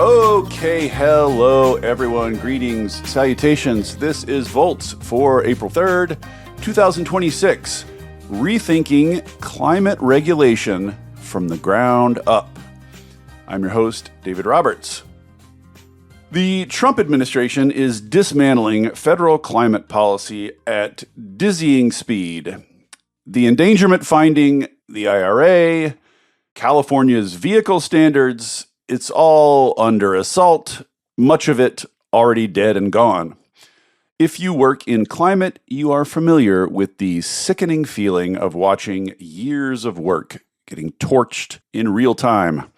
Okay, hello everyone. Greetings, salutations. This is Volts for April 3rd, 2026. Rethinking Climate Regulation from the Ground Up. I'm your host, David Roberts. The Trump administration is dismantling federal climate policy at dizzying speed. The endangerment finding, the IRA, California's vehicle standards, it's all under assault, much of it already dead and gone. If you work in climate, you are familiar with the sickening feeling of watching years of work getting torched in real time.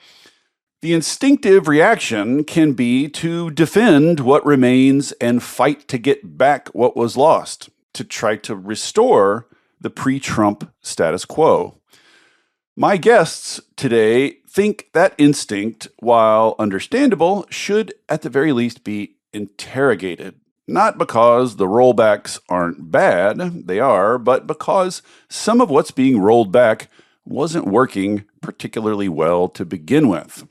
The instinctive reaction can be to defend what remains and fight to get back what was lost, to try to restore the pre-Trump status quo. My guests today think that instinct, while understandable, should at the very least be interrogated. Not because the rollbacks aren't bad, they are, but because some of what's being rolled back wasn't working particularly well to begin with.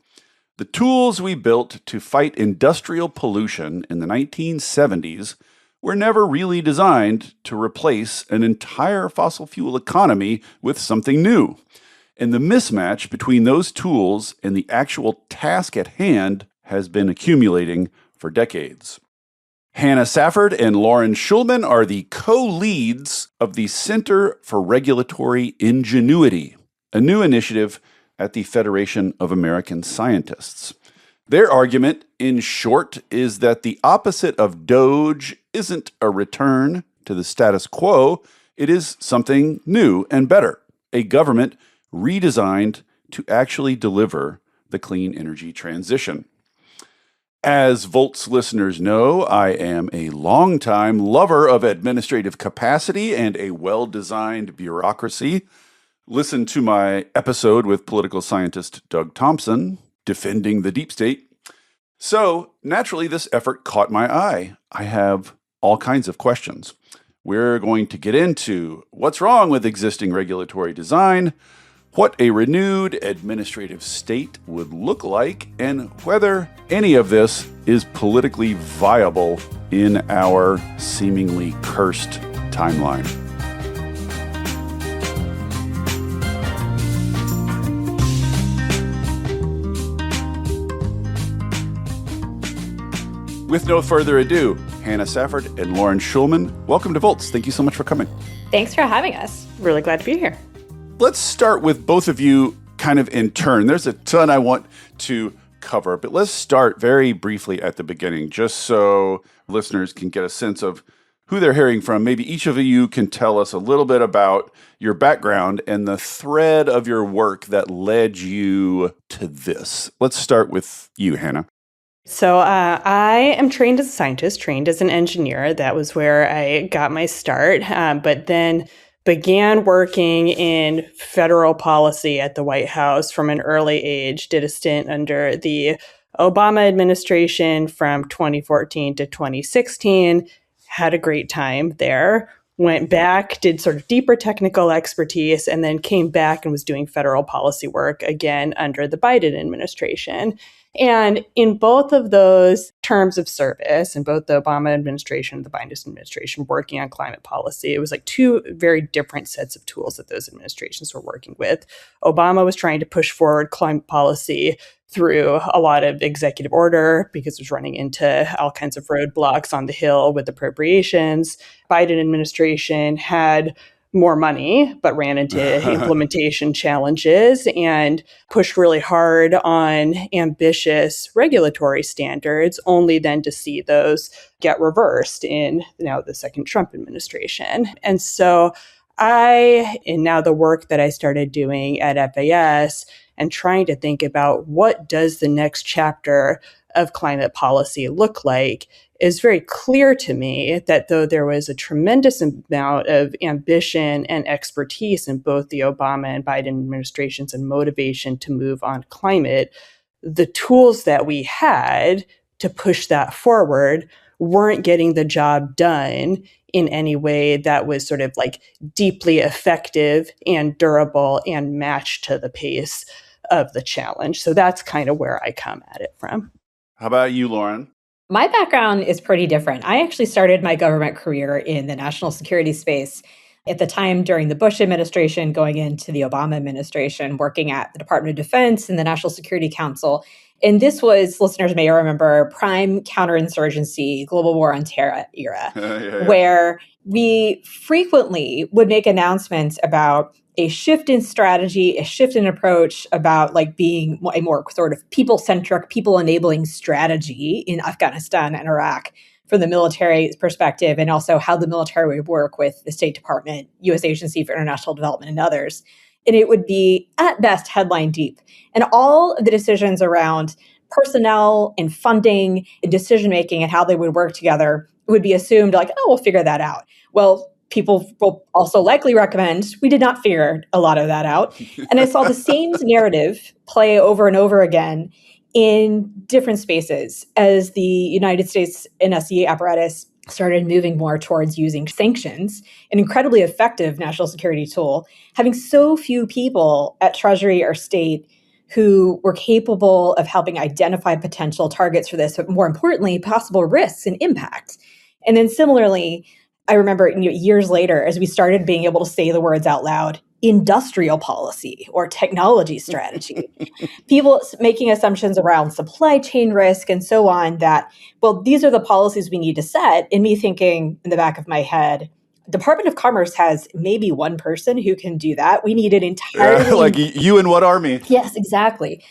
The tools we built to fight industrial pollution in the 1970s were never really designed to replace an entire fossil fuel economy with something new. And the mismatch between those tools and the actual task at hand has been accumulating for decades. Hannah Safford and Loren Schulman are the co-leads of the Center for Regulatory Ingenuity, a new initiative at the Federation of American Scientists. Their argument, in short, is that the opposite of DOGE isn't a return to the status quo, it is something new and better, a government redesigned to actually deliver the clean energy transition. As Volts listeners know, I am a longtime lover of administrative capacity and a well-designed bureaucracy. Listen to my episode with political scientist Doug Thompson, Defending the Deep State. So, naturally, this effort caught my eye. I have all kinds of questions. We're going to get into what's wrong with existing regulatory design, what a renewed administrative state would look like, and whether any of this is politically viable in our seemingly cursed timeline. With no further ado, Hannah Safford and Loren Schulman, welcome to Volts. Thank you so much for coming. Thanks for having us. Really glad to be here. Let's start with both of you kind of in turn. There's a ton I want to cover, but let's start very briefly at the beginning, just so listeners can get a sense of who they're hearing from. Maybe each of you can tell us a little bit about your background and the thread of your work that led you to this. Let's start with you, Hannah. So I am trained as a scientist, trained as an engineer. That was where I got my start, but then began working in federal policy at the White House from an early age, did a stint under the Obama administration from 2014 to 2016, had a great time there, went back, did sort of deeper technical expertise, and then came back and was doing federal policy work again under the Biden administration. And in both of those terms of service, in both the Obama administration and the Biden administration working on climate policy, it was like two very different sets of tools that those administrations were working with. Obama was trying to push forward climate policy through a lot of executive order because it was running into all kinds of roadblocks on the Hill with appropriations. Biden administration had more money, but ran into implementation challenges and pushed really hard on ambitious regulatory standards, only then to see those get reversed in now the second Trump administration. And so now the work that I started doing at FAS and trying to think about what does the next chapter of climate policy look like, is very clear to me that though there was a tremendous amount of ambition and expertise in both the Obama and Biden administrations and motivation to move on climate, the tools that we had to push that forward weren't getting the job done in any way that was sort of like deeply effective and durable and matched to the pace of the challenge. So that's kind of where I come at it from. How about you, Lauren? My background is pretty different. I actually started my government career in the national security space at the time during the Bush administration, going into the Obama administration, working at the Department of Defense and the National Security Council. And this was, listeners may remember, prime counterinsurgency, global war on terror era, where we frequently would make announcements about a shift in strategy, a shift in approach about like being a more sort of people-centric, people-enabling strategy in Afghanistan and Iraq from the military perspective, and also how the military would work with the State Department, U.S. Agency for International Development, and others. And it would be, at best, headline deep. And all of the decisions around personnel and funding and decision-making and how they would work together would be assumed like, oh, we'll figure that out. Well, people will also likely recommend we did not figure a lot of that out. And I saw the same narrative play over and over again in different spaces as the United States NSC apparatus started moving more towards using sanctions, an incredibly effective national security tool, having so few people at Treasury or state who were capable of helping identify potential targets for this, but more importantly, possible risks and impact. And then similarly, I remember years later, as we started being able to say the words out loud, industrial policy or technology strategy, people making assumptions around supply chain risk and so on that, well, these are the policies we need to set. And me thinking in the back of my head, Department of Commerce has maybe one person who can do that. We need an entirely... like you in what army? Yes, exactly.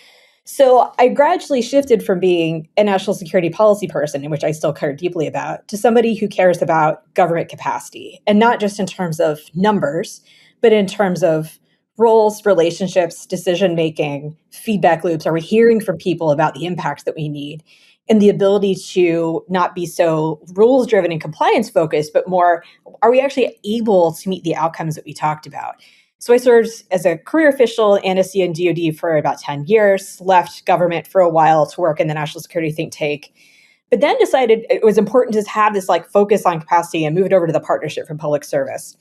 So I gradually shifted from being a national security policy person, in which I still care deeply about, to somebody who cares about government capacity, and not just in terms of numbers, but in terms of roles, relationships, decision-making, feedback loops. Are we hearing from people about the impacts that we need? And the ability to not be so rules-driven and compliance-focused, but more, are we actually able to meet the outcomes that we talked about? So I served as a career official in NSC and DoD for about 10 years, left government for a while to work in the national security think tank, but then decided it was important to have this like focus on capacity and move it over to the Partnership for Public Service,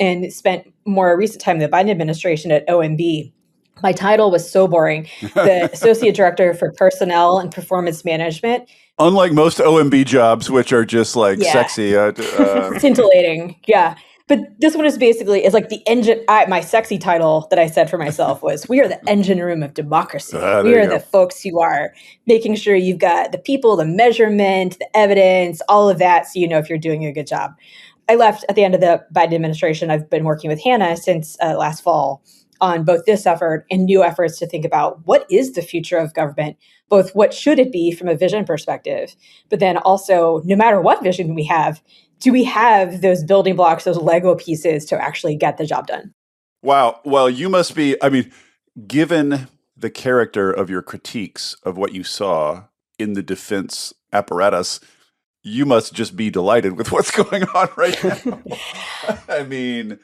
and spent more recent time in the Biden administration at OMB. My title was so boring, the Associate Director for Personnel and Performance Management. Unlike most OMB jobs, which are just like sexy. Scintillating, yeah. But this one is like the engine. My sexy title that I said for myself was, we are the engine room of democracy. We are the folks who are making sure you've got the people, the measurement, the evidence, all of that, so you know if you're doing a good job. I left at the end of the Biden administration. I've been working with Hannah since last fall on both this effort and new efforts to think about what is the future of government, both what should it be from a vision perspective, but then also, no matter what vision we have, do we have those building blocks, those Lego pieces to actually get the job done? Wow. Well, you must be, given the character of your critiques of what you saw in the defense apparatus, you must just be delighted with what's going on right now.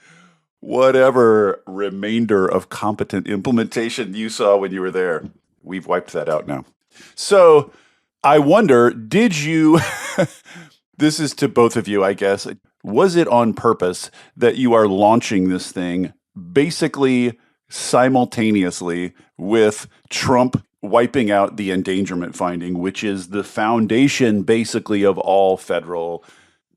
Whatever remainder of competent implementation you saw when you were there, we've wiped that out now. So I wonder, did you... This is to both of you, I guess. Was it on purpose that you are launching this thing basically simultaneously with Trump wiping out the endangerment finding, which is the foundation basically of all federal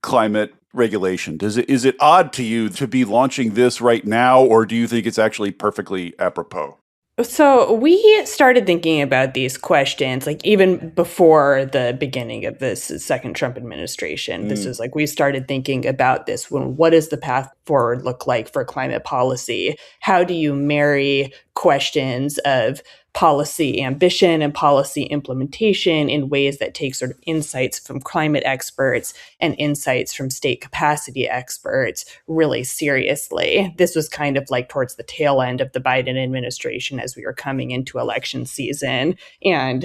climate regulation? Is it odd to you to be launching this right now, or do you think it's actually perfectly apropos? So we started thinking about these questions, like even before the beginning of this second Trump administration. This is like, we started thinking about this when, what does the path forward look like for climate policy? How do you marry questions of policy ambition and policy implementation in ways that take sort of insights from climate experts and insights from state capacity experts really seriously? This was kind of like towards the tail end of the Biden administration as we were coming into election season. And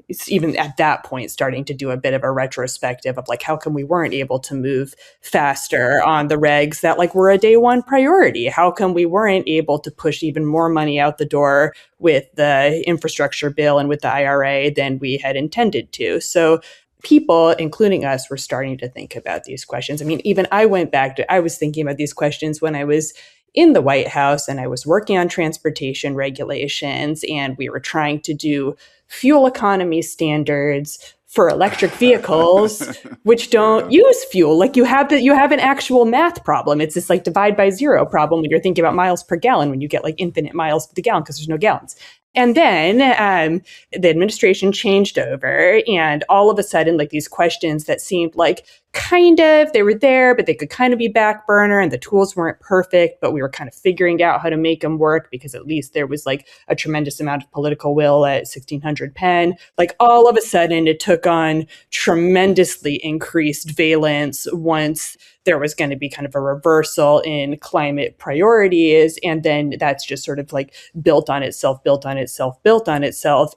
it's even at that point starting to do a bit of a retrospective of like, how come we weren't able to move faster on the regs that like were a day one priority? How come we weren't able to push even more money out the door with the infrastructure bill and with the IRA than we had intended to? So people, including us, were starting to think about these questions. Even I went back to, I was thinking about these questions when I was in the White House and I was working on transportation regulations, and we were trying to do fuel economy standards for electric vehicles, which don't use fuel. Like you have an actual math problem. It's this like divide by zero problem when you're thinking about miles per gallon, when you get like infinite miles per the gallon because there's no gallons. And then the administration changed over, and all of a sudden, like these questions that seemed like kind of, they were there, but they could kind of be back burner, and the tools weren't perfect, but we were kind of figuring out how to make them work because at least there was like a tremendous amount of political will at 1600 Penn. Like all of a sudden, it took on tremendously increased valence once there was going to be kind of a reversal in climate priorities. And then that's just sort of like built on itself.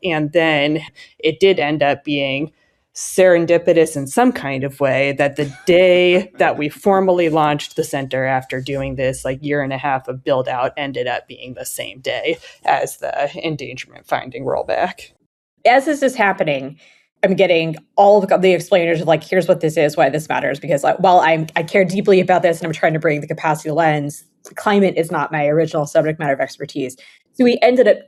And then it did end up being serendipitous in some kind of way that the day that we formally launched the center after doing this like year and a half of build out ended up being the same day as the endangerment finding rollback. As this is happening, I'm getting all of the explainers of like, here's what this is, why this matters. Because like, while I care deeply about this and I'm trying to bring the capacity lens, climate is not my original subject matter of expertise. So we ended up,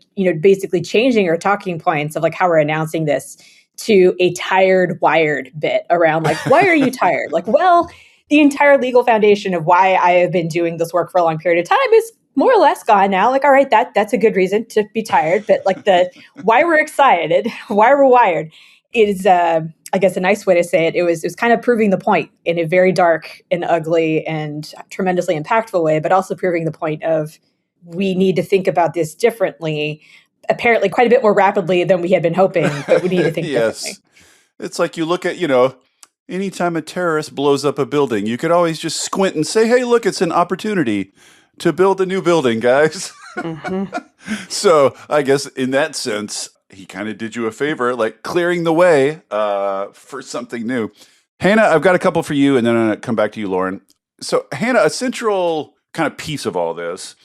basically changing our talking points of like how we're announcing this to a tired, wired bit around like, why are you tired? Like, well, the entire legal foundation of why I have been doing this work for a long period of time is more or less gone now. Like, all right, that's a good reason to be tired. But like the why we're excited, why we're wired is, I guess, a nice way to say it. It was kind of proving the point in a very dark and ugly and tremendously impactful way, but also proving the point of we need to think about this differently, apparently quite a bit more rapidly than we had been hoping, but we need to think differently. It's like you look at, anytime a terrorist blows up a building, you could always just squint and say, hey, look, it's an opportunity to build a new building, guys. Mm-hmm. So I guess in that sense, he kind of did you a favor, like clearing the way for something new. Hannah, I've got a couple for you, and then I'm going to come back to you, Lauren. So Hannah, a central kind of piece of all this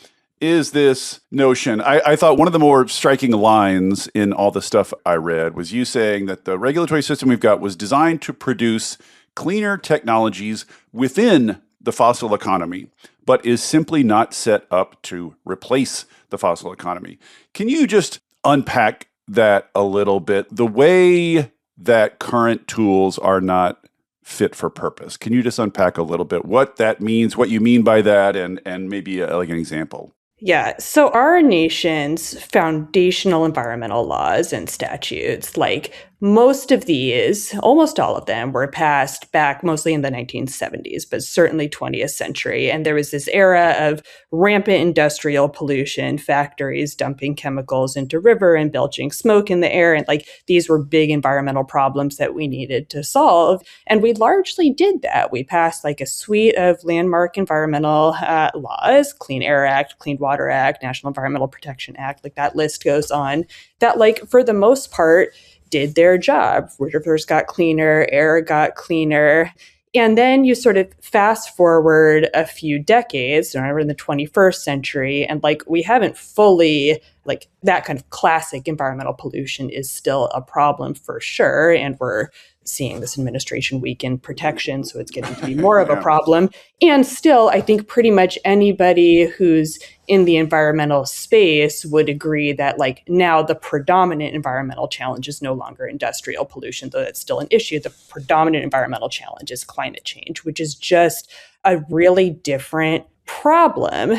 is this notion. I thought one of the more striking lines in all the stuff I read was you saying that the regulatory system we've got was designed to produce cleaner technologies within the fossil economy, but is simply not set up to replace the fossil economy. Can you just unpack that a little bit? The way that current tools are not fit for purpose. Can you just unpack a little bit what that means, what you mean by that, and maybe like an example? Yeah. So our nation's foundational environmental laws and statutes, like most of these, almost all of them, were passed back mostly in the 1970s, but certainly 20th century. And there was this era of rampant industrial pollution, factories dumping chemicals into river and belching smoke in the air. And like these were big environmental problems that we needed to solve. And we largely did that. We passed like a suite of landmark environmental laws, Clean Air Act, Clean Water Act, National Environmental Protection Act, like that list goes on, that like for the most part did their job. Rivers got cleaner, air got cleaner. And then you sort of fast forward a few decades, we're in the 21st century, and like we haven't fully, like that kind of classic environmental pollution is still a problem for sure. And we're seeing this administration weaken protection, so it's getting to be more of a problem. And still, I think pretty much anybody who's in the environmental space would agree that like now the predominant environmental challenge is no longer industrial pollution, though that's still an issue. The predominant environmental challenge is climate change, which is just a really different problem.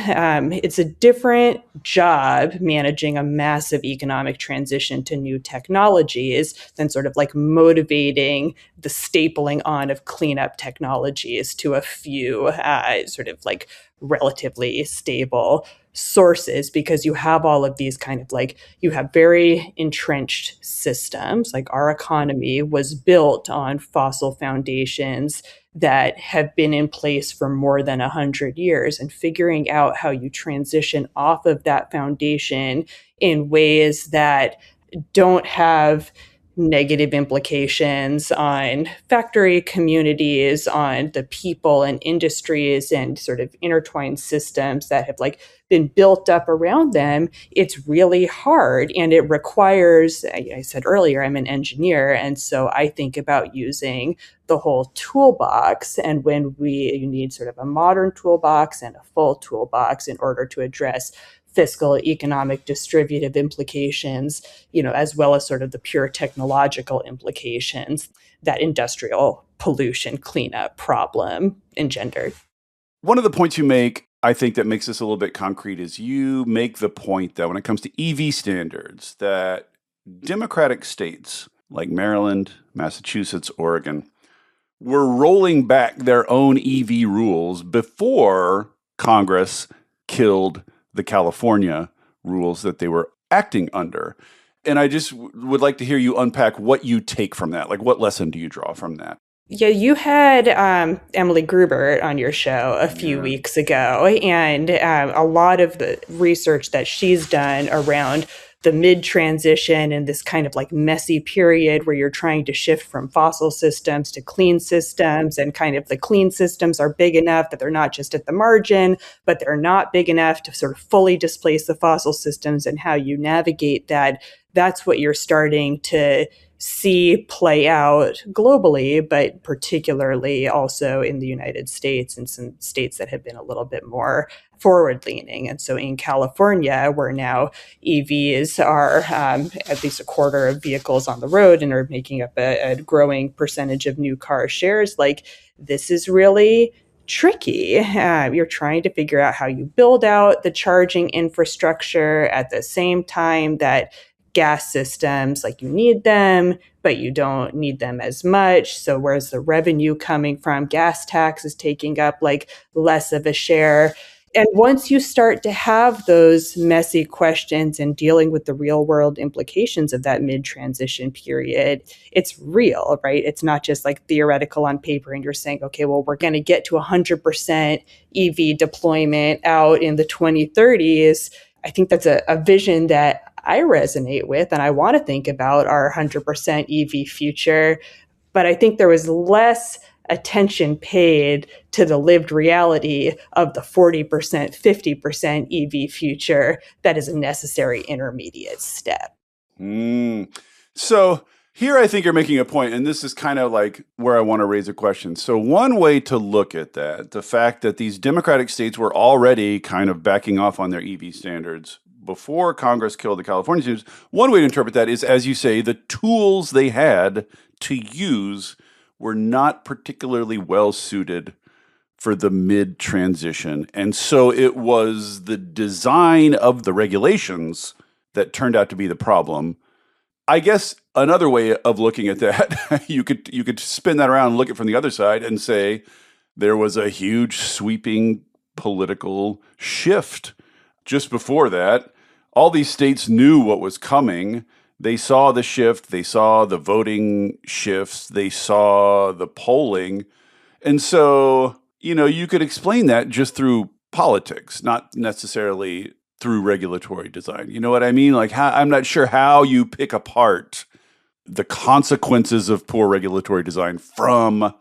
It's a different job managing a massive economic transition to new technologies than sort of like motivating the stapling on of cleanup technologies to a few sort of like relatively stable sources, because you have all of these kind of like, you have very entrenched systems. Like our economy was built on fossil foundations that have been in place for more than 100 years, and figuring out how you transition off of that foundation in ways that don't have negative implications on factory communities, on the people and industries and sort of intertwined systems that have like been built up around them. It's really hard, and it requires, I said earlier, I'm an engineer, and so I think about using the whole toolbox, and when you need sort of a modern toolbox and a full toolbox in order to address fiscal, economic, distributive implications, as well as sort of the pure technological implications that industrial pollution cleanup problem engendered. One of the points you make, I think, that makes this a little bit concrete is you make the point that when it comes to EV standards, that Democratic states like Maryland, Massachusetts, Oregon were rolling back their own EV rules before Congress killed the California rules that they were acting under. And I just would like to hear you unpack what you take from that. Like, what lesson do you draw from that? Yeah, you had Emily Gruber on your show a few weeks ago, and a lot of the research that she's done around the mid-transition and this kind of like messy period where you're trying to shift from fossil systems to clean systems, and kind of the clean systems are big enough that they're not just at the margin, but they're not big enough to sort of fully displace the fossil systems, and how you navigate that. That's what you're starting to see play out globally, but particularly also in the United States and some states that have been a little bit more forward-leaning. And so in California, where now EVs are at least a quarter of vehicles on the road and are making up a growing percentage of new car shares, like this is really tricky. You're trying to figure out how you build out the charging infrastructure at the same time that gas systems, like you need them, but you don't need them as much. So where's the revenue coming from? Gas tax is taking up like less of a share. And once you start to have those messy questions and dealing with the real world implications of that mid-transition period, it's real, right? It's not just like theoretical on paper and you're saying, okay, well, we're going to get to 100% EV deployment out in the 2030s. I think that's a vision that I resonate with, and I want to think about our 100% EV future. But I think there was less attention paid to the lived reality of the 40%, 50% EV future that is a necessary intermediate step. So here I think you're making a point, and this is kind of like where I want to raise a question. So one way to look at that, the fact that these Democratic states were already kind of backing off on their EV standards before Congress killed the California standards, one way to interpret that is, as you say, the tools they had to use were not particularly well suited for the mid-transition. And so it was the design of the regulations that turned out to be the problem. I guess another way of looking at that, you could spin that around and look at it from the other side and say there was a huge sweeping political shift just before that. All these states knew what was coming. They saw the shift. They saw the voting shifts. They saw the polling. And so, you could explain that just through politics, not necessarily through regulatory design. You know what I mean? Like, I'm not sure how you pick apart the consequences of poor regulatory design from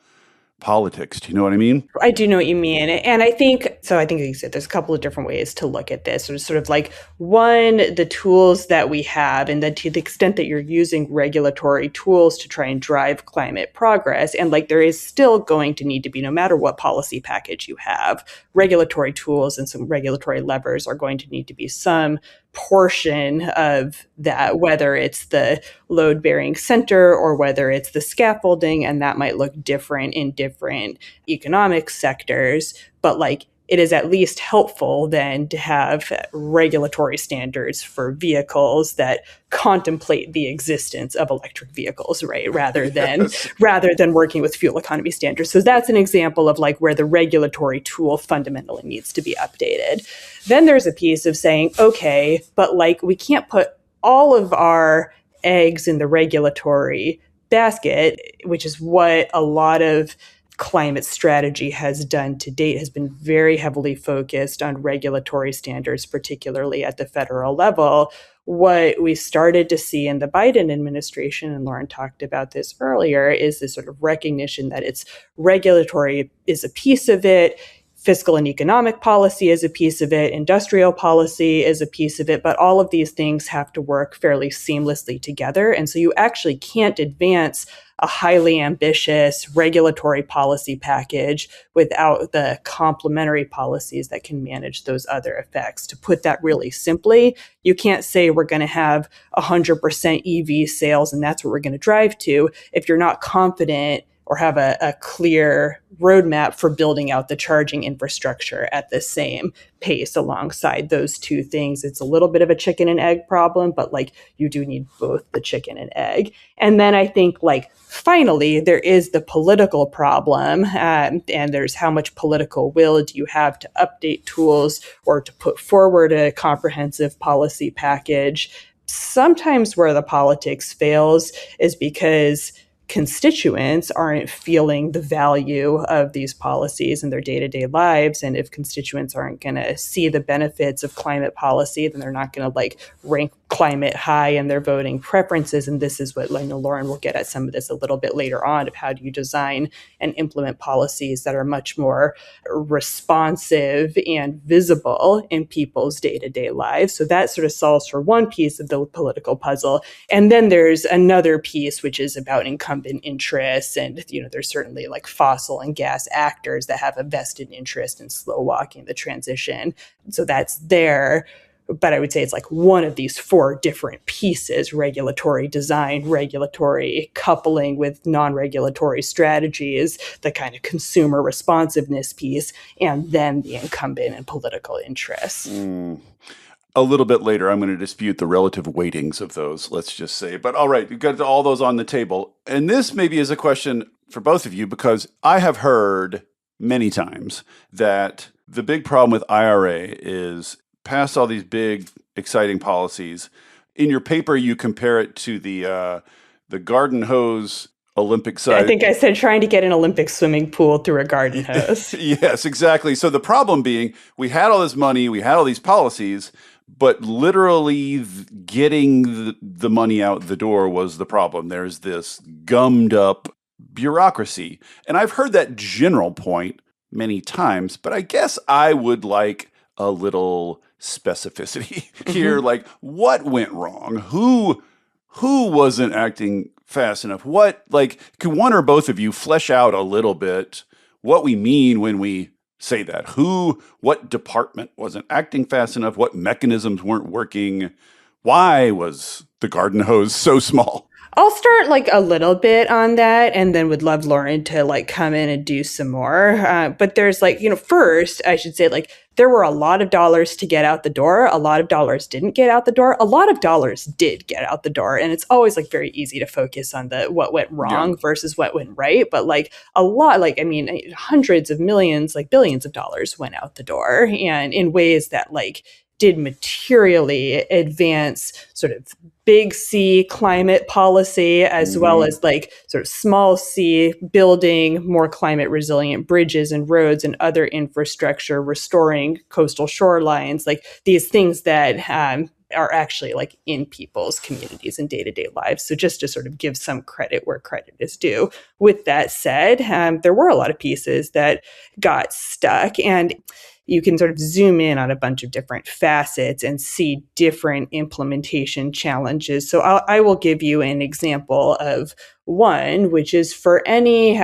politics. Do you know what I mean? I do know what you mean. And I think like you said, there's a couple of different ways to look at this. There's sort of like, one, the tools that we have, and then to the extent that you're using regulatory tools to try and drive climate progress. And like, there is still going to need to be, no matter what policy package you have, regulatory tools and some regulatory levers are going to need to be some portion of that, whether it's the load-bearing center or whether it's the scaffolding, and that might look different in different economic sectors. But like, it is at least helpful then to have regulatory standards for vehicles that contemplate the existence of electric vehicles, right? Rather than working with fuel economy standards. So that's an example of like where the regulatory tool fundamentally needs to be updated. Then there's a piece of saying, okay, but like we can't put all of our eggs in the regulatory basket, which is what a lot of climate strategy has done to date, has been very heavily focused on regulatory standards, particularly at the federal level. What we started to see in the Biden administration, and Lauren talked about this earlier, is this sort of recognition that it's regulatory is a piece of it, fiscal and economic policy is a piece of it, industrial policy is a piece of it, but all of these things have to work fairly seamlessly together. And so you actually can't advance a highly ambitious regulatory policy package without the complementary policies that can manage those other effects. To put that really simply, you can't say we're going to have 100% EV sales and that's what we're going to drive to if you're not confident or have a clear roadmap for building out the charging infrastructure at the same pace alongside those two things. It's a little bit of a chicken and egg problem, but like you do need both the chicken and egg. And then I think like finally, there is the political problem, and there's how much political will do you have to update tools or to put forward a comprehensive policy package. Sometimes where the politics fails is because constituents aren't feeling the value of these policies in their day-to-day lives. And if constituents aren't going to see the benefits of climate policy, then they're not going to like rank climate high in their voting preferences. And this is what I know Lauren will get at some of this a little bit later on of how do you design and implement policies that are much more responsive and visible in people's day-to-day lives. So that sort of solves for one piece of the political puzzle. And then there's another piece, which is about incumbent interests. And, you know, there's certainly like fossil and gas actors that have a vested interest in slow walking the transition. So that's there. But I would say it's like one of these four different pieces: regulatory design, regulatory coupling with non-regulatory strategies, the kind of consumer responsiveness piece, and then the incumbent and political interests. A little bit later, I'm going to dispute the relative weightings of those, let's just say. But all right, you've got all those on the table. And this maybe is a question for both of you, because I have heard many times that the big problem with IRA is pass all these big, exciting policies. In your paper, you compare it to the garden hose Olympic size. I think I said trying to get an Olympic swimming pool through a garden hose. Yes, exactly. So the problem being, we had all this money, we had all these policies, but literally getting the money out the door was the problem. There's this gummed up bureaucracy. And I've heard that general point many times, but I guess I would like a little specificity here. Like, what went wrong? Who wasn't acting fast enough? What, like, can one or both of you flesh out a little bit what we mean when we say that? What department wasn't acting fast enough? What mechanisms weren't working? Why was the garden hose so small? I'll start like a little bit on that and then would love Lauren to like come in and do some more. But there's like, you know, first I should say like there were a lot of dollars to get out the door. A lot of dollars didn't get out the door. A lot of dollars did get out the door. And it's always like very easy to focus on the what went wrong versus what went right. But like a lot, like, I mean, hundreds of millions, like billions of dollars went out the door, and in ways that like did materially advance sort of big C climate policy, as well as like sort of small c building more climate resilient bridges and roads and other infrastructure, restoring coastal shorelines, like these things that are actually like in people's communities and day-to-day lives. So just to sort of give some credit where credit is due. With that said, there were a lot of pieces that got stuck, and you can sort of zoom in on a bunch of different facets and see different implementation challenges. So I will give you an example of one, which is for any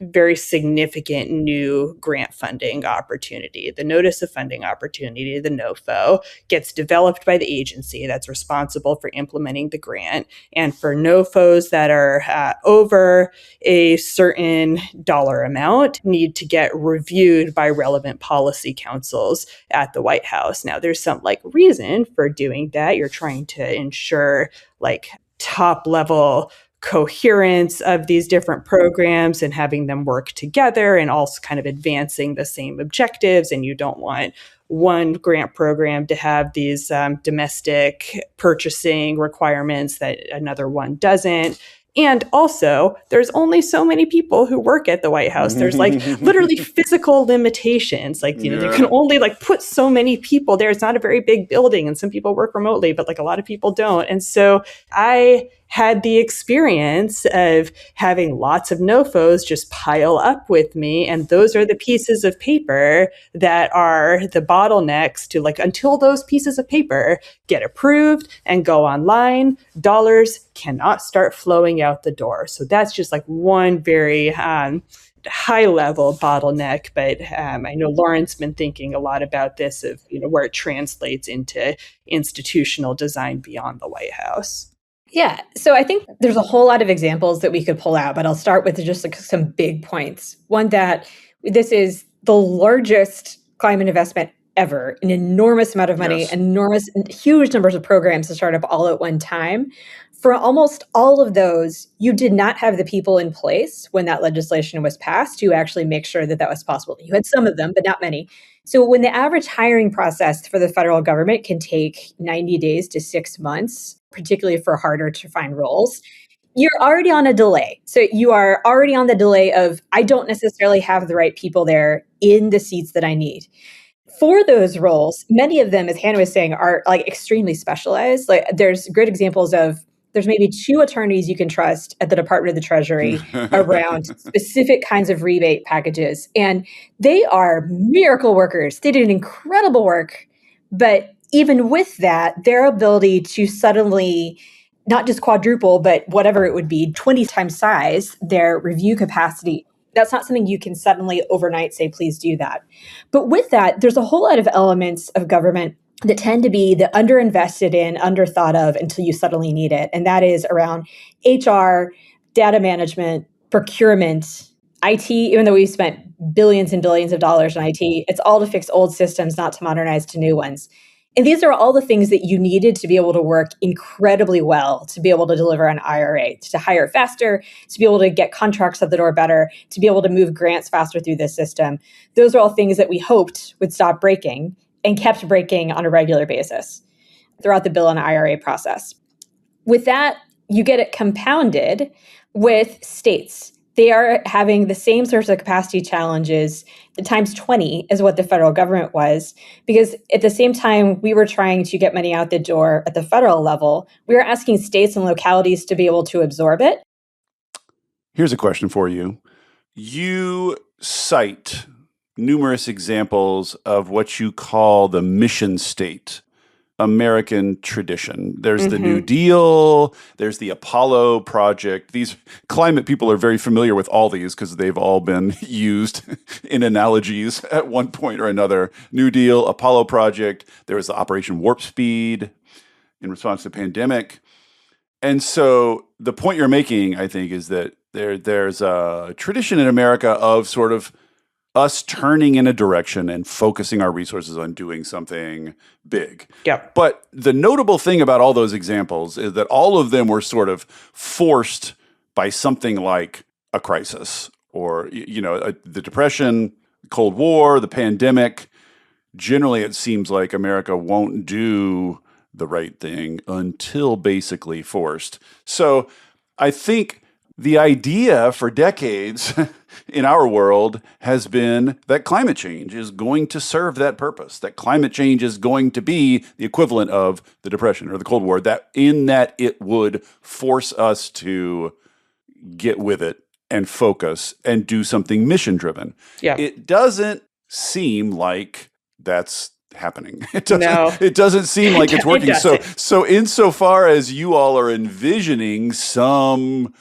very significant new grant funding opportunity. The Notice of Funding Opportunity, the NOFO, gets developed by the agency that's responsible for implementing the grant. And for NOFOs that are over a certain dollar amount, need to get reviewed by relevant policy councils at the White House. Now, there's some like reason for doing that. You're trying to ensure like top level coherence of these different programs and having them work together and also kind of advancing the same objectives. And you don't want one grant program to have these domestic purchasing requirements that another one doesn't. And also, there's only so many people who work at the White House. There's like literally physical limitations. Like, you know, you can only like put so many people there. It's not a very big building, and some people work remotely, but like a lot of people don't. And so I had the experience of having lots of NOFOs just pile up with me. And those are the pieces of paper that are the bottlenecks to like, until those pieces of paper get approved and go online, dollars cannot start flowing out the door. So that's just like one very high level bottleneck. But I know Lauren's been thinking a lot about this of, where it translates into institutional design beyond the White House. Yeah. So I think there's a whole lot of examples that we could pull out, but I'll start with just like some big points. One, that this is the largest climate investment ever, an enormous amount of money, Yes. huge numbers of programs to start up all at one time. For almost all of those, you did not have the people in place when that legislation was passed to actually make sure that that was possible. You had some of them, but not many. So when the average hiring process for the federal government can take 90 days to 6 months, particularly for harder to find roles, you're already on a delay. So you are already on the delay of, I don't necessarily have the right people there in the seats that I need. For those roles, many of them, as Hannah was saying, are like extremely specialized. Like there's great examples of, there's maybe 2 attorneys you can trust at the Department of the Treasury around specific kinds of rebate packages. And they are miracle workers. They did incredible work. But even with that, their ability to suddenly not just quadruple, but whatever it would be, 20 times size, their review capacity, that's not something you can suddenly overnight say, please do that. But with that, there's a whole lot of elements of government that tend to be the underinvested in, underthought of until you suddenly need it. And that is around HR, data management, procurement, IT. Even though we spent billions and billions of dollars on IT, it's all to fix old systems, not to modernize to new ones. And these are all the things that you needed to be able to work incredibly well, to be able to deliver an IRA, to hire faster, to be able to get contracts at the door better, to be able to move grants faster through this system. Those are all things that we hoped would stop breaking and kept breaking on a regular basis throughout the bill and IRA process. With that, you get it compounded with states. They are having the same sorts of capacity challenges. The times 20 is what the federal government was, because at the same time we were trying to get money out the door at the federal level, we were asking states and localities to be able to absorb it. Here's a question for you. You cite numerous examples of what you call the mission state American tradition. There's the New Deal, there's the Apollo project. These climate people are very familiar with all these because they've all been used in analogies at one point or another. New Deal, Apollo project, there was the Operation Warp Speed in response to the pandemic. And so the point you're making, I think, is that there's a tradition in America of sort of us turning in a direction and focusing our resources on doing something big. Yeah. But the notable thing about all those examples is that all of them were sort of forced by something like a crisis or, the Depression, Cold War, the pandemic. Generally, it seems like America won't do the right thing until basically forced. So I think the idea for decades in our world has been that climate change is going to serve that purpose, that climate change is going to be the equivalent of the Depression or the Cold War, that it would force us to get with it and focus and do something mission-driven. Yeah. It doesn't seem like that's happening. It doesn't seem like it's working. So insofar as you all are envisioning some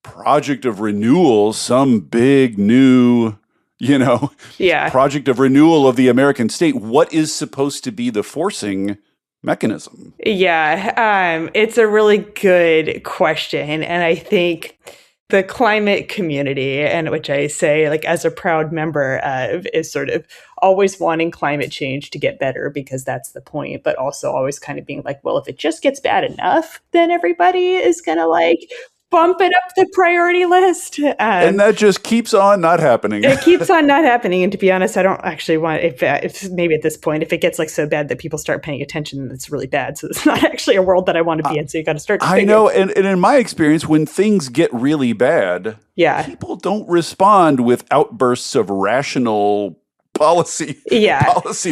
project of renewal, some big new, project of renewal of the American state, what is supposed to be the forcing mechanism? Yeah, it's a really good question. And I think the climate community, and which I say, like, as a proud member of, is sort of always wanting climate change to get better because that's the point, but also always kind of being like, well, if it just gets bad enough, then everybody is going to bump it up the priority list. And that just keeps on not happening. It keeps on not happening. And to be honest, I don't actually want, if maybe at this point, if it gets so bad that people start paying attention, it's really bad. So it's not actually a world that I want to be in. So you got to start. I know. And in my experience, when things get really bad, people don't respond with outbursts of rational policy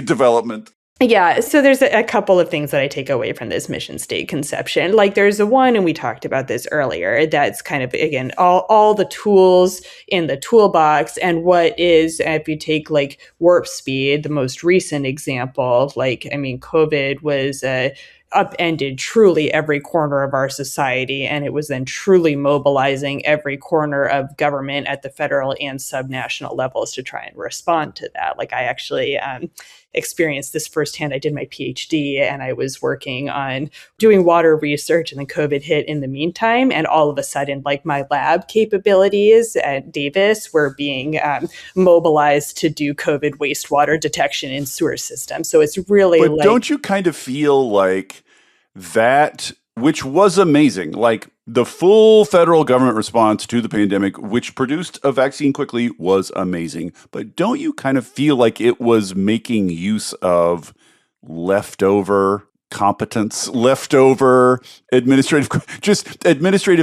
development. Yeah, so there's a couple of things that I take away from this mission state conception. Like there's the one, and we talked about this earlier, that's kind of, again, all the tools in the toolbox. And what is, if you take like warp speed, the most recent example, like, I mean, COVID was upended truly every corner of our society. And it was then truly mobilizing every corner of government at the federal and subnational levels to try and respond to that. Like I actually experienced this firsthand. I did my PhD and I was working on doing water research, and then COVID hit in the meantime. And all of a sudden, like my lab capabilities at Davis were being mobilized to do COVID wastewater detection in sewer systems. So it's really But don't you kind of feel like that, which was amazing, like the full federal government response to the pandemic, which produced a vaccine quickly, was amazing. But don't you kind of feel like it was making use of leftover competence, leftover administrative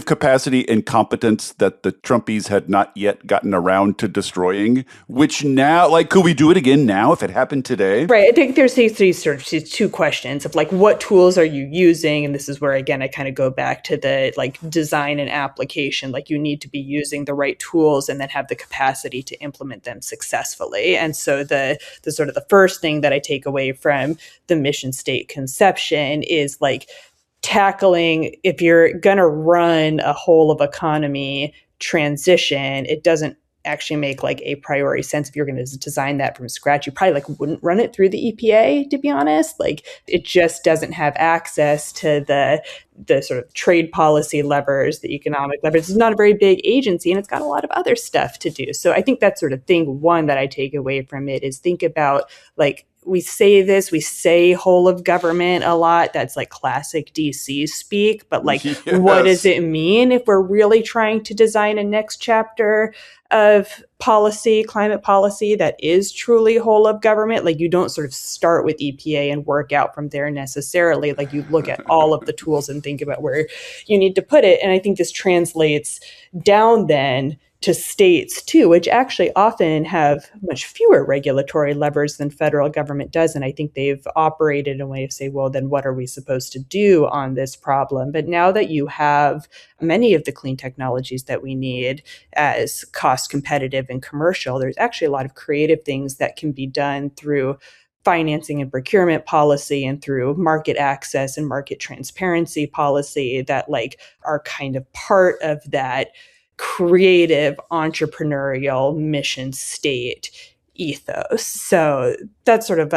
capacity and competence that the Trumpies had not yet gotten around to destroying, which now, like, could we do it again now if it happened today? Right. I think there's these sort of two questions of like, what tools are you using? And this is where, again, I kind of go back to the like design and application. Like you need to be using the right tools and then have the capacity to implement them successfully. And so the sort of the first thing that I take away from the mission state conception is like tackling, if you're going to run a whole of economy transition, it doesn't actually make like a priority sense. If you're going to design that from scratch, you probably like wouldn't run it through the EPA, to be honest. Like it just doesn't have access to the sort of trade policy levers, the economic levers. It's not a very big agency and it's got a lot of other stuff to do. So I think that's sort of thing one that I take away from it is think about like, we say whole of government a lot. That's like classic DC speak, but like, Yes. What does it mean if we're really trying to design a next chapter of policy, climate policy that is truly whole of government? Like you don't sort of start with EPA and work out from there necessarily. Like you look at all of the tools and think about where you need to put it. And I think this translates down then to states too, which actually often have much fewer regulatory levers than federal government does. And I think they've operated in a way of say, well, then what are we supposed to do on this problem? But now that you have many of the clean technologies that we need as cost competitive and commercial, there's actually a lot of creative things that can be done through financing and procurement policy and through market access and market transparency policy that like are kind of part of that creative entrepreneurial mission state ethos. So that's sort of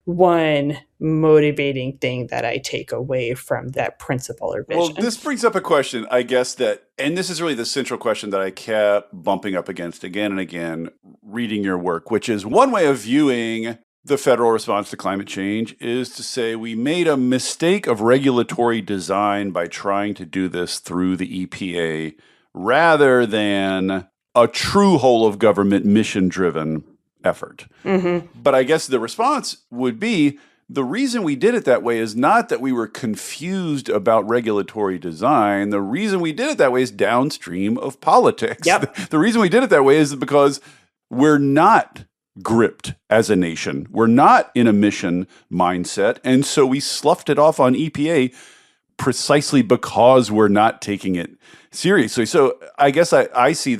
one motivating thing that I take away from that principle or vision. Well, this brings up a question, I guess, and this is really the central question that I kept bumping up against again and again, reading your work, which is one way of viewing the federal response to climate change is to say we made a mistake of regulatory design by trying to do this through the EPA rather than a true whole of government mission-driven effort. Mm-hmm. But I guess the response would be the reason we did it that way is not that we were confused about regulatory design. The reason we did it that way is downstream of politics. Yep. The reason we did it that way is because we're not gripped as a nation. We're not in a mission mindset. And so we sloughed it off on EPA precisely because we're not taking it seriously. So I guess I see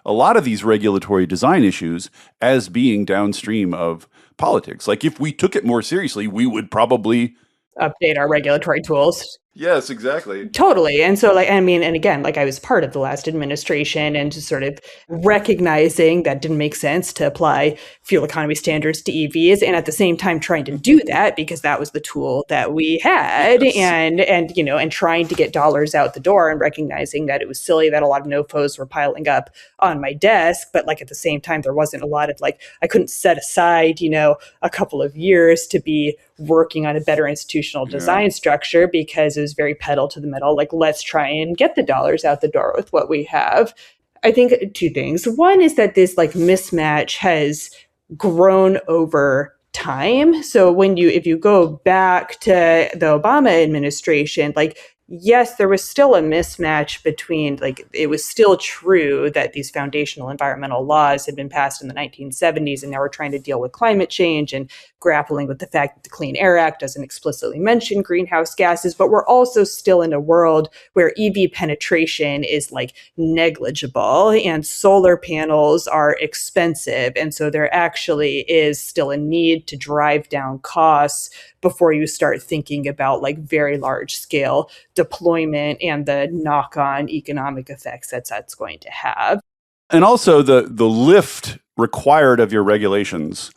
a lot of these regulatory design issues as being downstream of politics. Like if we took it more seriously, we would probably update our regulatory tools. Yes, exactly. Totally. And so like, I mean, and again, like I was part of the last administration and just sort of recognizing that didn't make sense to apply fuel economy standards to EVs. And at the same time, trying to do that because that was the tool that we had and trying to get dollars out the door and recognizing that it was silly that a lot of NOFOs were piling up on my desk. But like at the same time, there wasn't a lot of like, I couldn't set aside, a couple of years to be working on a better institutional design structure because it was very pedal to the metal. Like, let's try and get the dollars out the door with what we have. I think two things. One is that this like mismatch has grown over time. So if you go back to the Obama administration, like yes, there was still a mismatch between, like, it was still true that these foundational environmental laws had been passed in the 1970s, and now we're trying to deal with climate change and grappling with the fact that the Clean Air Act doesn't explicitly mention greenhouse gases. But we're also still in a world where EV penetration is like negligible and solar panels are expensive. And so there actually is still a need to drive down costs before you start thinking about like very large scale deployment and the knock-on economic effects that's going to have. And also the lift required of your regulations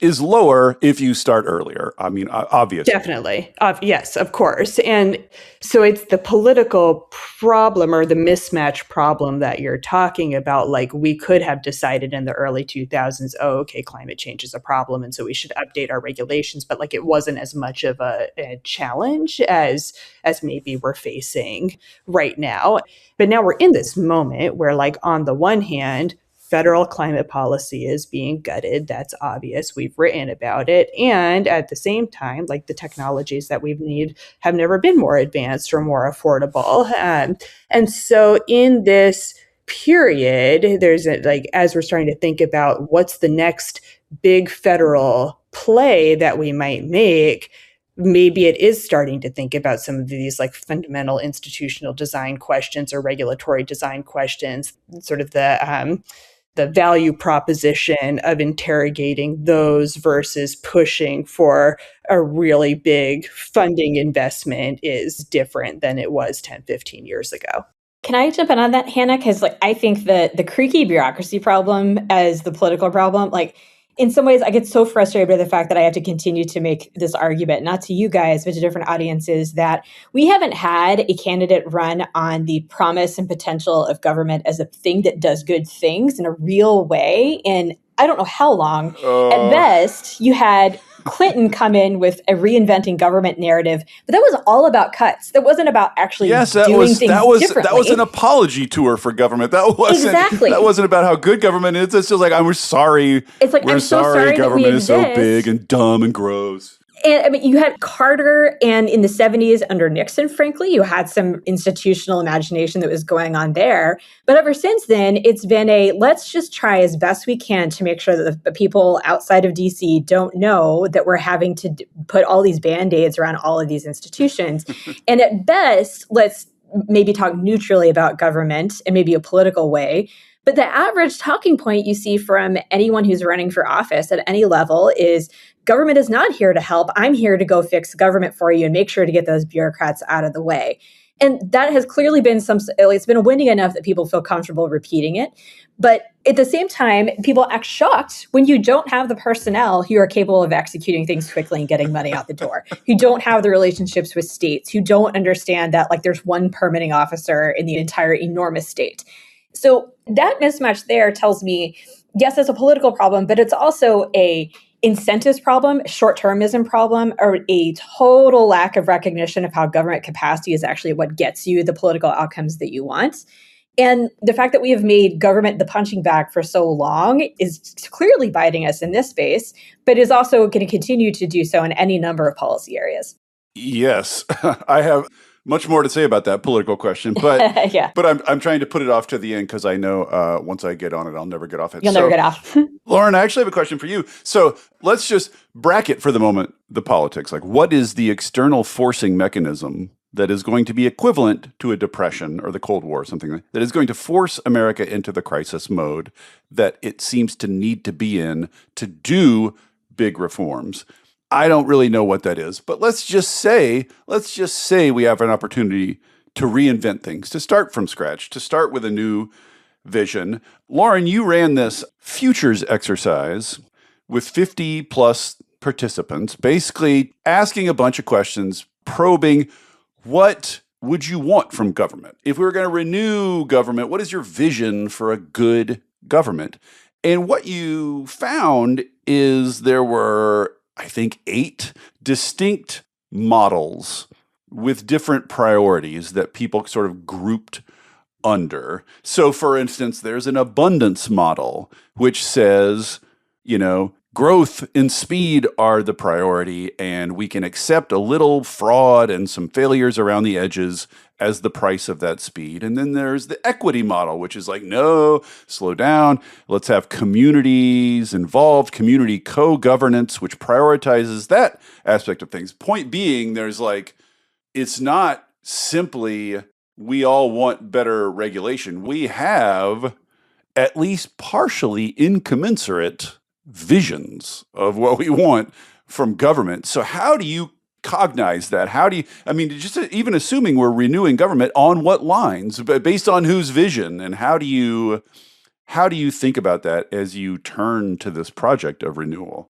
is lower if you start earlier. I mean, obviously. Definitely. Yes, of course. And so it's the political problem or the mismatch problem that you're talking about. Like, we could have decided in the early 2000s, oh, okay, climate change is a problem, and so we should update our regulations. But like, it wasn't as much of a challenge as maybe we're facing right now. But now we're in this moment where, like, on the one hand, federal climate policy is being gutted. That's obvious. We've written about it. And at the same time, like, the technologies that we need have never been more advanced or more affordable. And so in this period, there's as we're starting to think about what's the next big federal play that we might make, maybe it is starting to think about some of these like fundamental institutional design questions or regulatory design questions, sort of the value proposition of interrogating those versus pushing for a really big funding investment is different than it was 10, 15 years ago. Can I jump in on that, Hannah? Because I think the creaky bureaucracy problem as the political problem, in some ways, I get so frustrated by the fact that I have to continue to make this argument, not to you guys, but to different audiences, that we haven't had a candidate run on the promise and potential of government as a thing that does good things in a real way in I don't know how long. At best, you had Clinton come in with a reinventing government narrative, but that was all about cuts. That wasn't about actually doing things differently. That was an apology tour for government. That wasn't about how good government is. It's just like, we're sorry. It's like, we're I'm so sorry government is so big and dumb and gross. And I mean, you had Carter, and in the 70s under Nixon, frankly, you had some institutional imagination that was going on there. But ever since then, it's been let's just try as best we can to make sure that the people outside of DC don't know that we're having to put all these Band-Aids around all of these institutions. And at best, let's maybe talk neutrally about government in maybe a political way. But the average talking point you see from anyone who's running for office at any level is government is not here to help. I'm here to go fix government for you and make sure to get those bureaucrats out of the way. And that has clearly been it's been winning enough that people feel comfortable repeating it. But at the same time, people act shocked when you don't have the personnel who are capable of executing things quickly and getting money out the door, who don't have the relationships with states, who don't understand that there's one permitting officer in the entire enormous state. So that mismatch there tells me, yes, it's a political problem, but it's also a incentives problem, short-termism problem, or a total lack of recognition of how government capacity is actually what gets you the political outcomes that you want. And the fact that we have made government the punching bag for so long is clearly biting us in this space, but is also going to continue to do so in any number of policy areas. Yes, I have much more to say about that political question, but but I'm trying to put it off to the end because I know once I get on it, I'll never get off it. You'll never get off. Lauren, I actually have a question for you. So let's just bracket for the moment the politics. Like, what is the external forcing mechanism that is going to be equivalent to a depression or the Cold War or something that is going to force America into the crisis mode that it seems to need to be in to do big reforms? I don't really know what that is, but let's just say we have an opportunity to reinvent things, to start from scratch, to start with a new vision. Lauren, you ran this futures exercise with 50 plus participants, basically asking a bunch of questions, probing what would you want from government? If we were going to renew government, what is your vision for a good government? And what you found is there were, I think, 8 distinct models with different priorities that people sort of grouped under. So, for instance, there's an abundance model, which says growth and speed are the priority, and we can accept a little fraud and some failures around the edges as the price of that speed. And then there's the equity model, which is like, no, slow down. Let's have communities involved, community co-governance, which prioritizes that aspect of things. Point being, there's it's not simply we all want better regulation. We have at least partially incommensurate visions of what we want from government. So how do you cognize that? Just even assuming we're renewing government, on what lines, but based on whose vision, and how do you think about that as you turn to this project of renewal?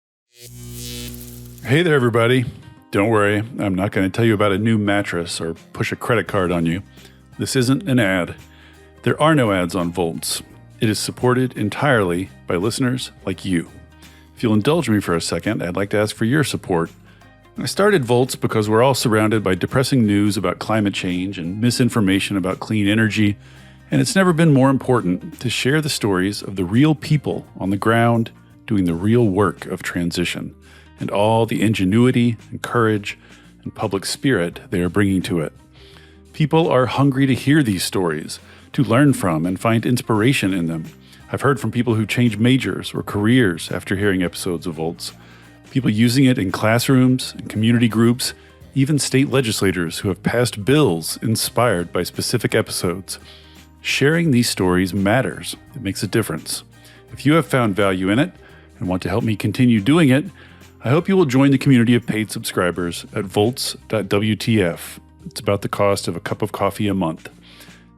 Hey there, everybody. Don't worry, I'm not going to tell you about a new mattress or push a credit card on you. This isn't an ad. There are no ads on Volts. It is supported entirely by listeners like you. If you'll indulge me for a second, I'd like to ask for your support. I started Volts because we're all surrounded by depressing news about climate change and misinformation about clean energy, and it's never been more important to share the stories of the real people on the ground doing the real work of transition, and all the ingenuity and courage and public spirit they are bringing to it. People are hungry to hear these stories, to learn from and find inspiration in them. I've heard from people who changed majors or careers after hearing episodes of Volts, people using it in classrooms and community groups, even state legislators who have passed bills inspired by specific episodes. Sharing these stories matters. It makes a difference. If you have found value in it and want to help me continue doing it, I hope you will join the community of paid subscribers at volts.wtf. It's about the cost of a cup of coffee a month.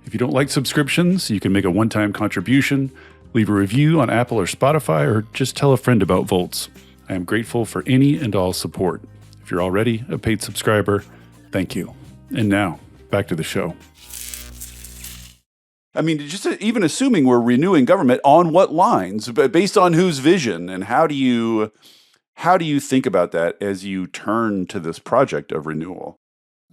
If you don't like subscriptions, you can make a one-time contribution, leave a review on Apple or Spotify, or just tell a friend about Volts. I am grateful for any and all support. If you're already a paid subscriber, thank you. And now, back to the show. Just even assuming we're renewing government, on what lines, but based on whose vision, and how do you think about that as you turn to this project of renewal?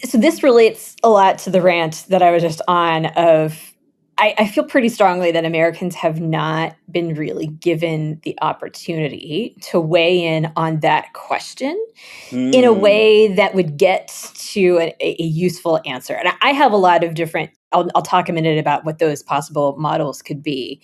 So this relates a lot to the rant that I was just on of, I feel pretty strongly that Americans have not been really given the opportunity to weigh in on that question in a way that would get to a useful answer. And I have a lot of different, I'll talk a minute about what those possible models could be.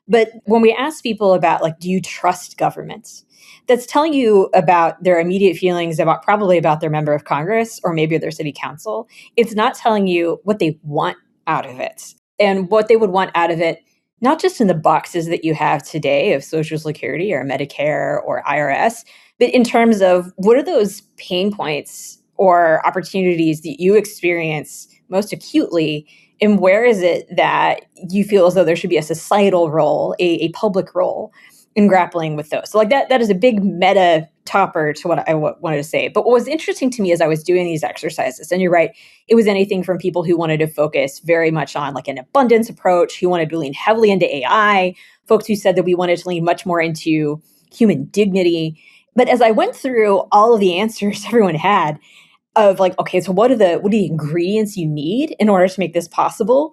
But when we ask people about, do you trust governments? That's telling you about their immediate feelings probably about their member of Congress or maybe their city council. It's not telling you what they want out of it and what they would want out of it, not just in the boxes that you have today of Social Security or Medicare or IRS, but in terms of what are those pain points or opportunities that you experience most acutely, and where is it that you feel as though there should be a societal role, a public role in grappling with those. So that is a big meta topper to what I wanted to say. But what was interesting to me as I was doing these exercises, and you're right, it was anything from people who wanted to focus very much on an abundance approach, who wanted to lean heavily into AI, folks who said that we wanted to lean much more into human dignity. But as I went through all of the answers everyone had of okay, so what are the ingredients you need in order to make this possible?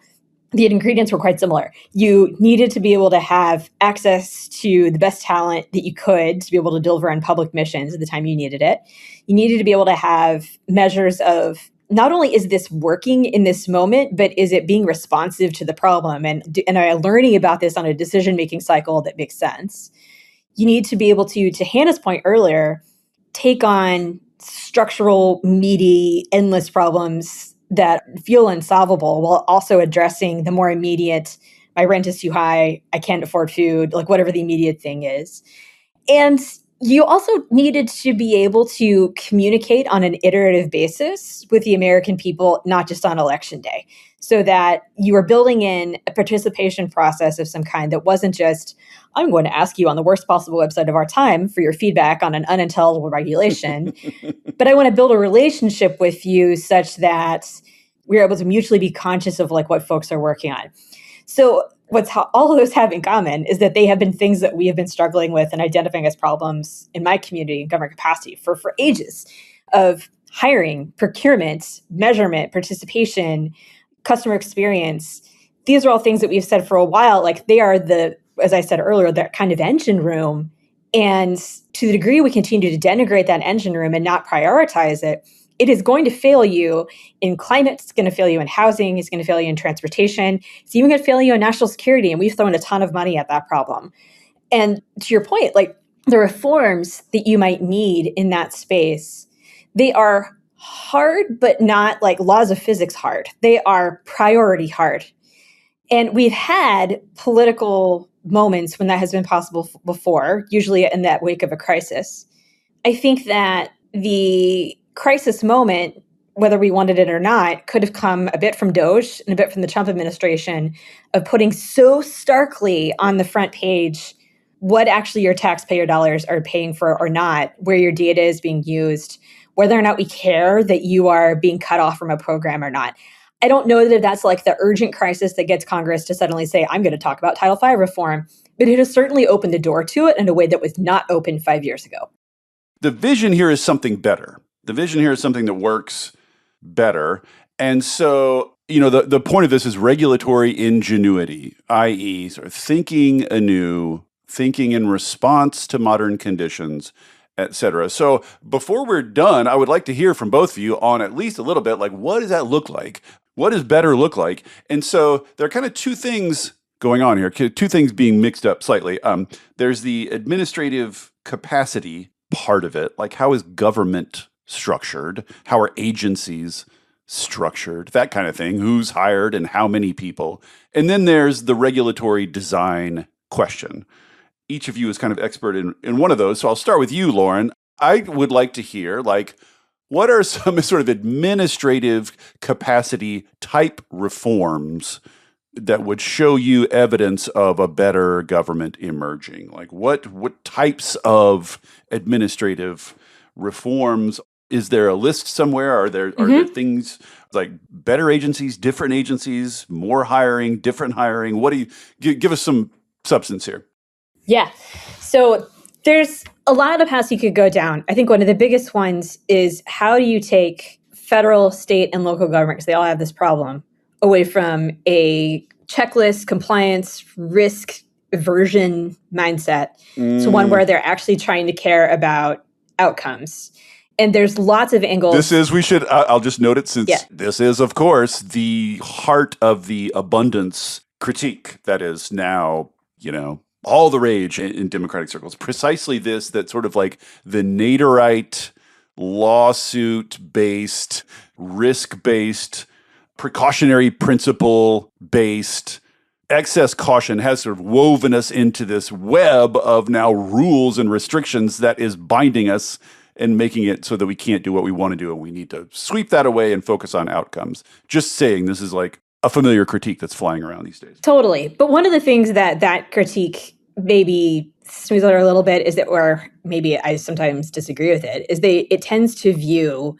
The ingredients were quite similar. You needed to be able to have access to the best talent that you could to be able to deliver on public missions at the time you needed it. You needed to be able to have measures of not only is this working in this moment, but is it being responsive to the problem? And learning about this on a decision-making cycle that makes sense. You need to be able to Hannah's point earlier, take on structural, meaty, endless problems that feel unsolvable while also addressing the more immediate, my rent is too high, I can't afford food, whatever the immediate thing is. And you also needed to be able to communicate on an iterative basis with the American people, not just on election day, so that you were building in a participation process of some kind that wasn't just, I'm going to ask you on the worst possible website of our time for your feedback on an unintelligible regulation, but I want to build a relationship with you such that we're able to mutually be conscious of what folks are working on. So all of those have in common is that they have been things that we have been struggling with and identifying as problems in my community and government capacity for ages, of hiring, procurement, measurement, participation, customer experience. These are all things that we've said for a while. They are as I said earlier, that kind of engine room And to the degree we continue to denigrate that engine room and not prioritize it, it is going to fail you in climate, it's going to fail you in housing, it's going to fail you in transportation, it's even going to fail you in national security. And we've thrown a ton of money at that problem. And to your point, like the reforms that you might need in that space, they are hard, but not like laws of physics hard. They are priority hard. And we've had political moments when that has been possible before, usually in that wake of a crisis. I think that the crisis moment, whether we wanted it or not, could have come a bit from DOGE and a bit from the Trump administration of putting so starkly on the front page what actually your taxpayer dollars are paying for or not, where your data is being used, whether or not we care that you are being cut off from a program or not. I don't know that that's like the urgent crisis that gets Congress to suddenly say, I'm going to talk about Title V reform, but it has certainly opened the door to it in a way that was not open 5 years ago. The vision here is something better. The vision here is something that works better. And so, the point of this is regulatory ingenuity, i.e. sort of thinking anew, thinking in response to modern conditions, et cetera. So before we're done, I would like to hear from both of you on at least a little bit, like, what does that look like? What does better look like? And so there are kind of two things going on here, two things being mixed up slightly. There's the administrative capacity part of it, like how is government structured? How are agencies structured? That kind of thing. Who's hired and how many people? And then there's the regulatory design question. Each of you is kind of expert in one of those. So I'll start with you, Loren. I would like to hear, like, what are some sort of administrative capacity type reforms that would show you evidence of a better government emerging? Like, what types of administrative reforms? Is there a list somewhere? Are there things like better agencies, different agencies, more hiring, different hiring? What do you give us some substance here? Yeah. So there's a lot of paths you could go down. I think one of the biggest ones is how do you take federal, state, and local government, because they all have this problem, away from a checklist, compliance, risk aversion mindset to one where they're actually trying to care about outcomes. And there's lots of angles. I'll just note it since this is, of course, the heart of the abundance critique that is now, all the rage in Democratic circles. Precisely this, that sort of like the Naderite, lawsuit-based, risk-based, precautionary principle-based excess caution has sort of woven us into this web of now rules and restrictions that is binding us and making it so that we can't do what we want to do, and we need to sweep that away and focus on outcomes. Just saying, this is like a familiar critique that's flying around these days. Totally. But one of the things that critique maybe smooths out a little bit is that, or maybe I sometimes disagree with it, is it tends to view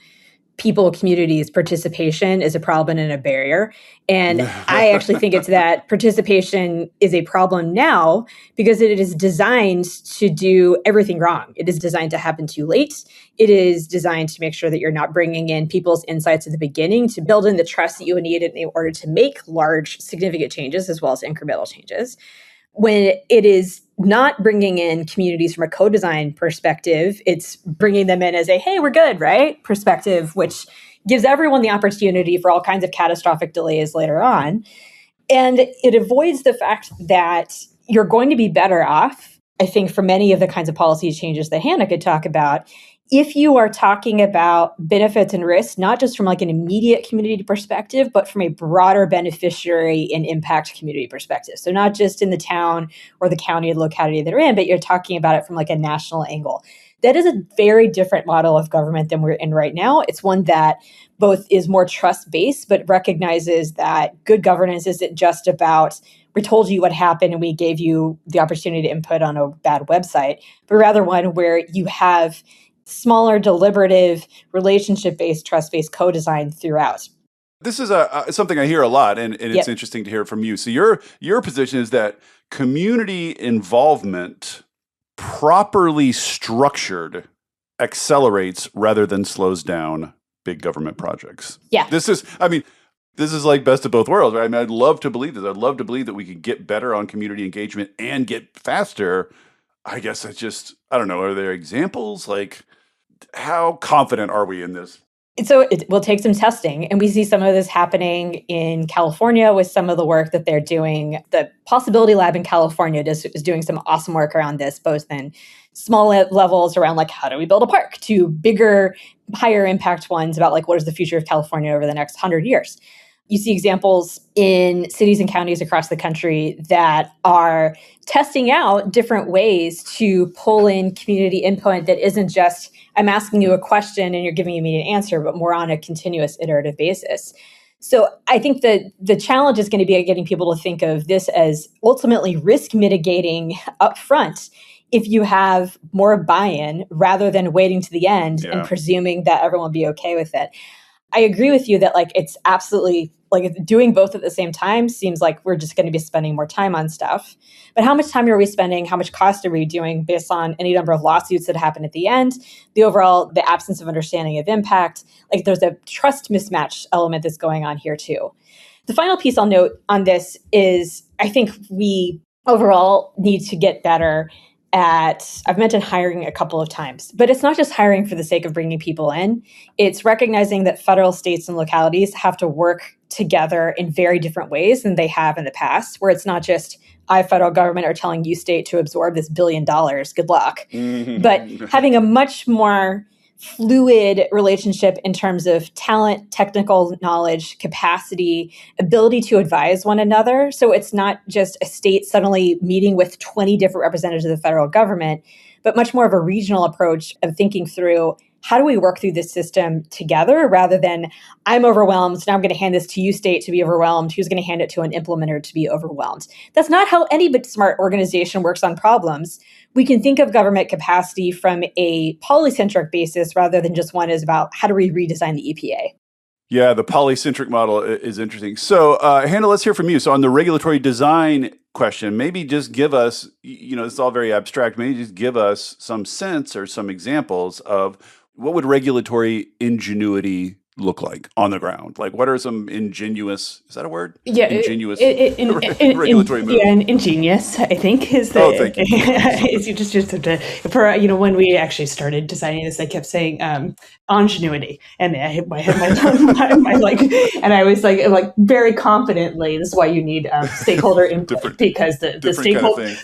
people, communities' participation as a problem and a barrier. And I actually think it's that participation is a problem now because it is designed to do everything wrong. It is designed to happen too late. It is designed to make sure that you're not bringing in people's insights at the beginning to build in the trust that you need in order to make large, significant changes as well as incremental changes. When it is not bringing in communities from a co-design perspective, it's bringing them in as a, hey, we're good, right? Perspective, which gives everyone the opportunity for all kinds of catastrophic delays later on. And it avoids the fact that you're going to be better off, I think, for many of the kinds of policy changes that Hannah could talk about, if you are talking about benefits and risks, not just from like an immediate community perspective, but from a broader beneficiary and impact community perspective. So not just in the town or the county or the locality that they're in, but you're talking about it from like a national angle. That is a very different model of government than we're in right now. It's one that both is more trust-based, but recognizes that good governance isn't just about, we told you what happened and we gave you the opportunity to input on a bad website, but rather one where you have smaller, deliberative, relationship-based, trust-based co-design throughout. This is something I hear a lot, and it's interesting to hear it from you. So your position is that community involvement, properly structured, accelerates rather than slows down big government projects. Yeah. This is like best of both worlds, right? I mean, I'd love to believe this. I'd love to believe that we could get better on community engagement and get faster I guess I don't know, are there examples? Like, how confident are we in this? So it will take some testing. And we see some of this happening in California with some of the work that they're doing. The Possibility Lab in California is doing some awesome work around this, both in small levels around like, how do we build a park, to bigger, higher impact ones about like, what is the future of California over the next 100 years? You see examples in cities and counties across the country that are testing out different ways to pull in community input that isn't just, I'm asking you a question and you're giving me an answer, but more on a continuous iterative basis. So I think that the challenge is going to be getting people to think of this as ultimately risk mitigating upfront if you have more buy-in rather than waiting to the end and presuming that everyone will be okay with it. I agree with you that like it's absolutely like doing both at the same time seems like we're just going to be spending more time on stuff. But how much time are we spending? How much cost are we doing based on any number of lawsuits that happen at the end? The absence of understanding of impact. Like there's a trust mismatch element that's going on here too. The final piece I'll note on this is I think we overall need to get better I've mentioned hiring a couple of times, but it's not just hiring for the sake of bringing people in. It's recognizing that federal, states, and localities have to work together in very different ways than they have in the past, where it's not just I, federal government, are telling you, state, to absorb this $1 billion. Good luck. But having a much more fluid relationship in terms of talent, technical knowledge, capacity, ability to advise one another. So it's not just a state suddenly meeting with 20 different representatives of the federal government, but much more of a regional approach of thinking through how do we work through this system together rather than I'm overwhelmed, so now I'm going to hand this to you, state, to be overwhelmed. Who's going to hand it to an implementer to be overwhelmed? That's not how any but smart organization works on problems. We can think of government capacity from a polycentric basis rather than just one is about how do we redesign the EPA. Yeah, the polycentric model is interesting. So, Hannah, let's hear from you. So on the regulatory design question, maybe just give us, it's all very abstract, maybe just give us some sense or some examples of what would regulatory ingenuity look like on the ground? Like, what are some ingenious, is that a word? Yeah. Ingenious regulatory moves. Yeah, and ingenious, I think, is the... Oh, thank you. Is you just have to, when we actually started designing this, I kept saying ingenuity. And I hit my and I was like very confidently, this is why you need stakeholder input, because the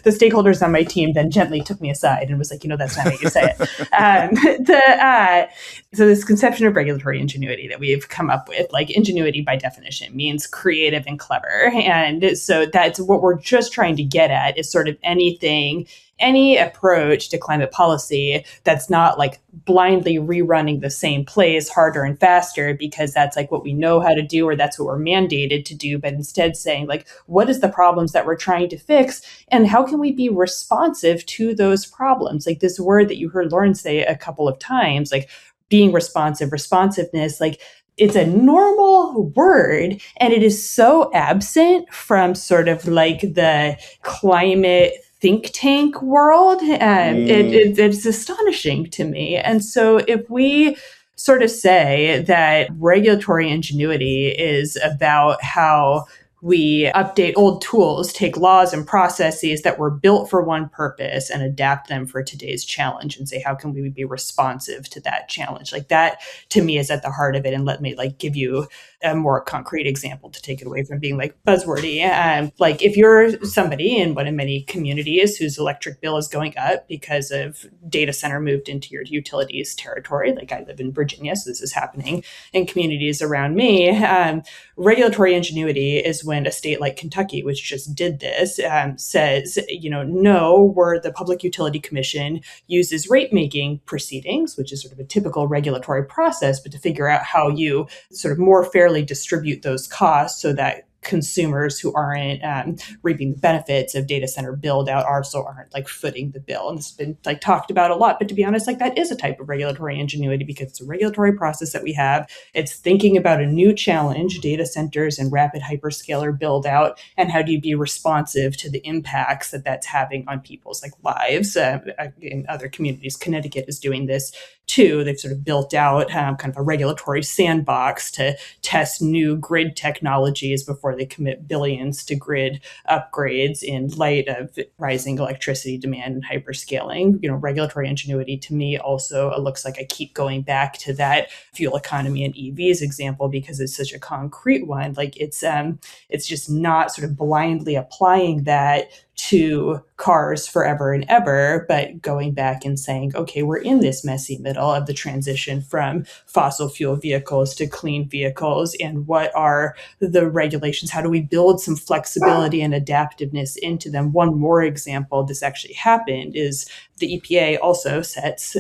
stakeholders on my team then gently took me aside and was like, that's not how you say it. So this conception of regulatory ingenuity that we've come up with, like ingenuity by definition means creative and clever. And so that's what we're just trying to get at, is sort of any approach to climate policy that's not like blindly rerunning the same plays harder and faster because that's like what we know how to do or that's what we're mandated to do, but instead saying like, what is the problems that we're trying to fix and how can we be responsive to those problems? Like this word that you heard Lauren say a couple of times, like being responsiveness, like it's a normal word and it is so absent from sort of like the climate think tank world. It's astonishing to me. And so if we sort of say that regulatory ingenuity is about how we update old tools, take laws and processes that were built for one purpose and adapt them for today's challenge and say, how can we be responsive to that challenge? Like that to me is at the heart of it. And let me like give you a more concrete example to take it away from being like buzzwordy. Like if you're somebody in one of many communities whose electric bill is going up because of data center moved into your utilities territory, like I live in Virginia, so this is happening in communities around me. Regulatory ingenuity is when a state like Kentucky, which just did this, says, no, where the Public Utility Commission uses rate making proceedings, which is sort of a typical regulatory process, but to figure out how you sort of more fairly distribute those costs so that consumers who aren't reaping the benefits of data center build out also aren't like footing the bill. And this has been like talked about a lot, but to be honest, like that is a type of regulatory ingenuity because it's a regulatory process that we have. It's thinking about a new challenge, data centers and rapid hyperscaler build out, and how do you be responsive to the impacts that that's having on people's like lives in other communities. Connecticut is doing this too. They've sort of built out kind of a regulatory sandbox to test new grid technologies before they commit billions to grid upgrades in light of rising electricity demand and hyperscaling. Regulatory ingenuity to me also looks like I keep going back to that fuel economy and EVs example because it's such a concrete one. Like it's just not sort of blindly applying that to cars forever and ever, but going back and saying, okay, we're in this messy middle of the transition from fossil fuel vehicles to clean vehicles. And what are the regulations? How do we build some flexibility and adaptiveness into them? One more example, this actually happened, is the EPA also sets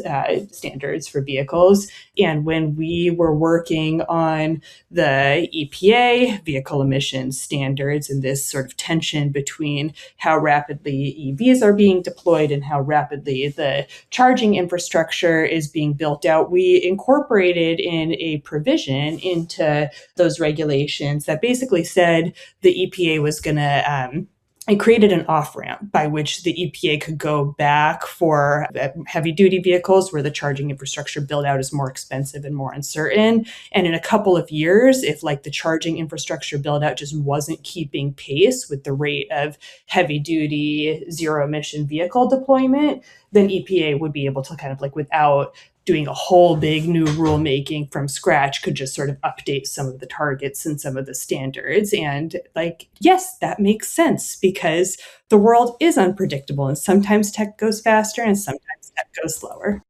standards for vehicles. And when we were working on the EPA vehicle emissions standards and this sort of tension between how rapidly EVs are being deployed and how rapidly the charging infrastructure is being built out, we incorporated in a provision into those regulations that basically said the EPA was going to it created an off-ramp by which the EPA could go back for heavy-duty vehicles where the charging infrastructure build-out is more expensive and more uncertain. And in a couple of years, if like the charging infrastructure build-out just wasn't keeping pace with the rate of heavy-duty zero-emission vehicle deployment, then EPA would be able to kind of like without doing a whole big new rulemaking from scratch, could just sort of update some of the targets and some of the standards. And like, yes, that makes sense because the world is unpredictable and sometimes tech goes faster and sometimes tech goes slower.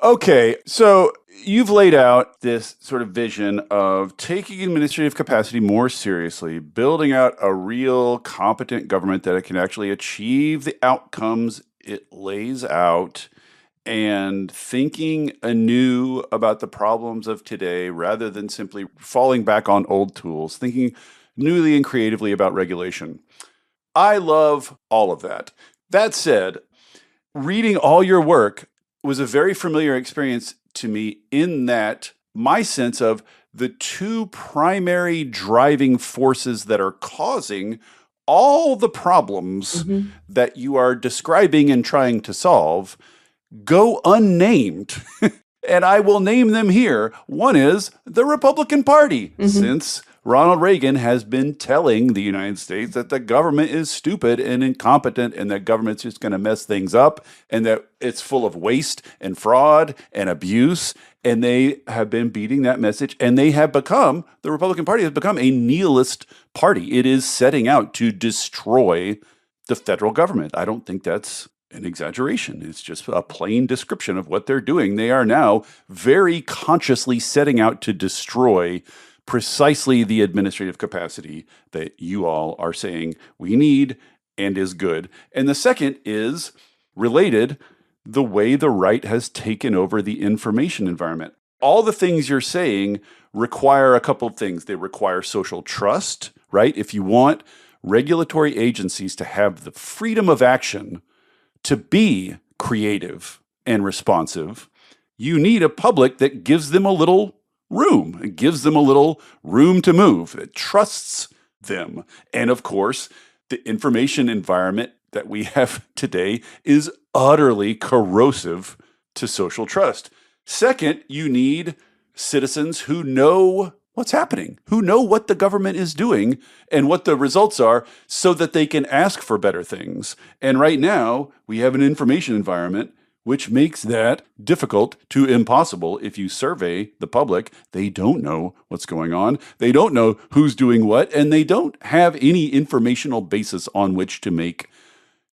Okay, so you've laid out this sort of vision of taking administrative capacity more seriously, building out a real competent government that it can actually achieve the outcomes it lays out, and thinking anew about the problems of today rather than simply falling back on old tools, thinking newly and creatively about regulation. I love all of that. That said, reading all your work was a very familiar experience to me in that my sense of the two primary driving forces that are causing all the problems that you are describing and trying to solve go unnamed. And I will name them here. One is the Republican Party, since Ronald Reagan has been telling the United States that the government is stupid and incompetent and that government's just going to mess things up and that it's full of waste and fraud and abuse. And they have been beating that message, and the Republican Party has become a nihilist party. It is setting out to destroy the federal government. I don't think that's an exaggeration. It's just a plain description of what they're doing. They are now very consciously setting out to destroy precisely the administrative capacity that you all are saying we need and is good. And the second is related, the way the right has taken over the information environment. All the things you're saying require a couple of things. They require social trust, right? If you want regulatory agencies to have the freedom of action to be creative and responsive, you need a public that gives them a little room. It gives them a little room to move. That trusts them. And of course, the information environment that we have today is utterly corrosive to social trust. Second, you need citizens who know what's happening, who know what the government is doing and what the results are so that they can ask for better things. And right now, we have an information environment which makes that difficult to impossible. If you survey the public, they don't know what's going on. They don't know who's doing what, and they don't have any informational basis on which to make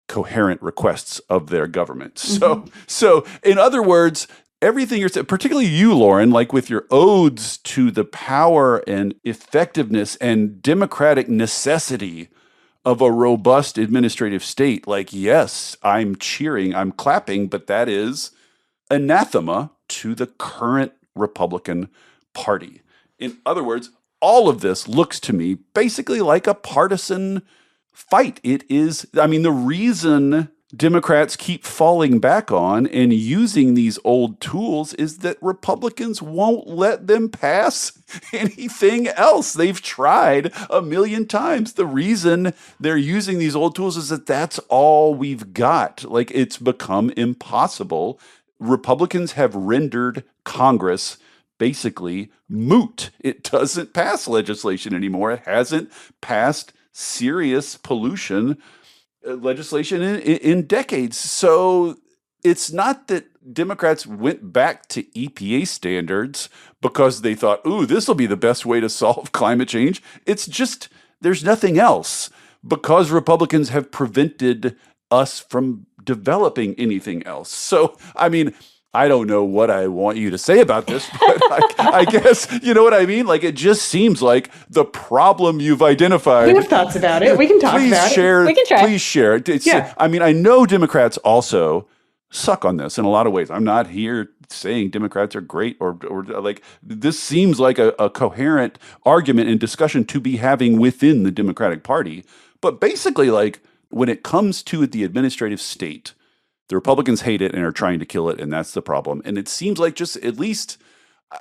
coherent requests of their government. So in other words, everything you're saying, particularly you, Loren, like with your odes to the power and effectiveness and democratic necessity of a robust administrative state, like, yes, I'm cheering, I'm clapping, but that is anathema to the current Republican Party. In other words, all of this looks to me basically like a partisan fight. It is, I mean, the reason Democrats keep falling back on and using these old tools is that Republicans won't let them pass anything else. They've tried a million times. The reason they're using these old tools is that that's all we've got. Like, it's become impossible Republicans have rendered Congress basically moot. It doesn't pass legislation anymore. It hasn't passed serious pollution legislation in decades. So it's not that Democrats went back to EPA standards because they thought, ooh, this will be the best way to solve climate change. It's just there's nothing else because Republicans have prevented us from developing anything else. So, I mean, I don't know what I want you to say about this, but I guess, you know what I mean? Like, it just seems like the problem you've identified. We have thoughts about it. We can talk about it. We can try. Please share it. Yeah. I mean, I know Democrats also suck on this in a lot of ways. I'm not here saying Democrats are great or like, this seems like a coherent argument and discussion to be having within the Democratic Party. But basically, like, when it comes to the administrative state, the Republicans hate it and are trying to kill it, and that's the problem. And it seems like just at least,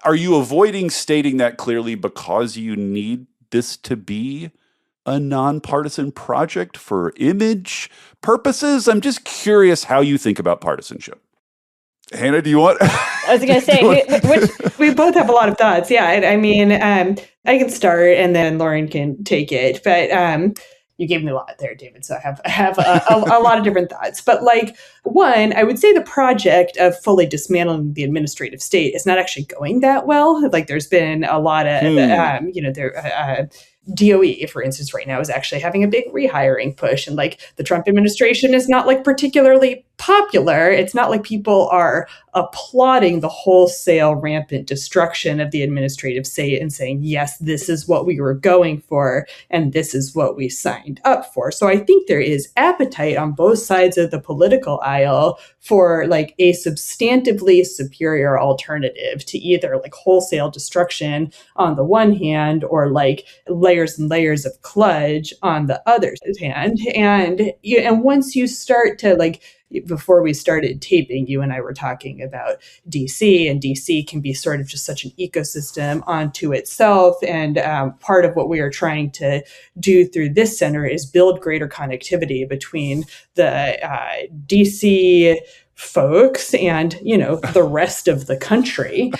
are you avoiding stating that clearly because you need this to be a nonpartisan project for image purposes? I'm just curious how you think about partisanship. Hannah, do you want? I was going to say, We both have a lot of thoughts. Yeah, I mean, I can start and then Lauren can take it. But you gave me a lot there, David. So I have a lot of different thoughts. But like, one, I would say the project of fully dismantling the administrative state is not actually going that well. Like, there's been a lot of, DOE, for instance, right now is actually having a big rehiring push. And like, the Trump administration is not like particularly popular. It's not like people are applauding the wholesale rampant destruction of the administrative state and saying, yes, this is what we were going for and this is what we signed up for. So I think there is appetite on both sides of the political aisle for like a substantively superior alternative to either like wholesale destruction on the one hand or like layers and layers of kludge on the other hand. And once you start to like, before we started taping, you and I were talking about DC, and DC can be sort of just such an ecosystem onto itself. And part of what we are trying to do through this center is build greater connectivity between the DC folks and, you know, the rest of the country.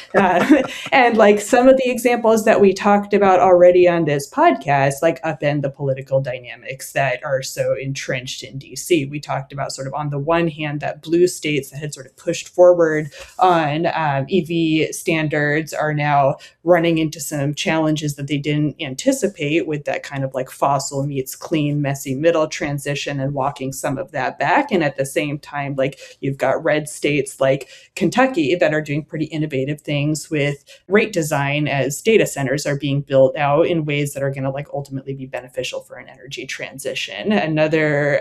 And like some of the examples that we talked about already on this podcast, like upend the political dynamics that are so entrenched in DC. We talked about sort of on the one hand that blue states that had sort of pushed forward on EV standards are now running into some challenges that they didn't anticipate with that kind of like fossil meets clean, messy middle transition and walking some of that back. And at the same time, like you've got red states like Kentucky that are doing pretty innovative things with rate design as data centers are being built out in ways that are going to like ultimately be beneficial for an energy transition. Another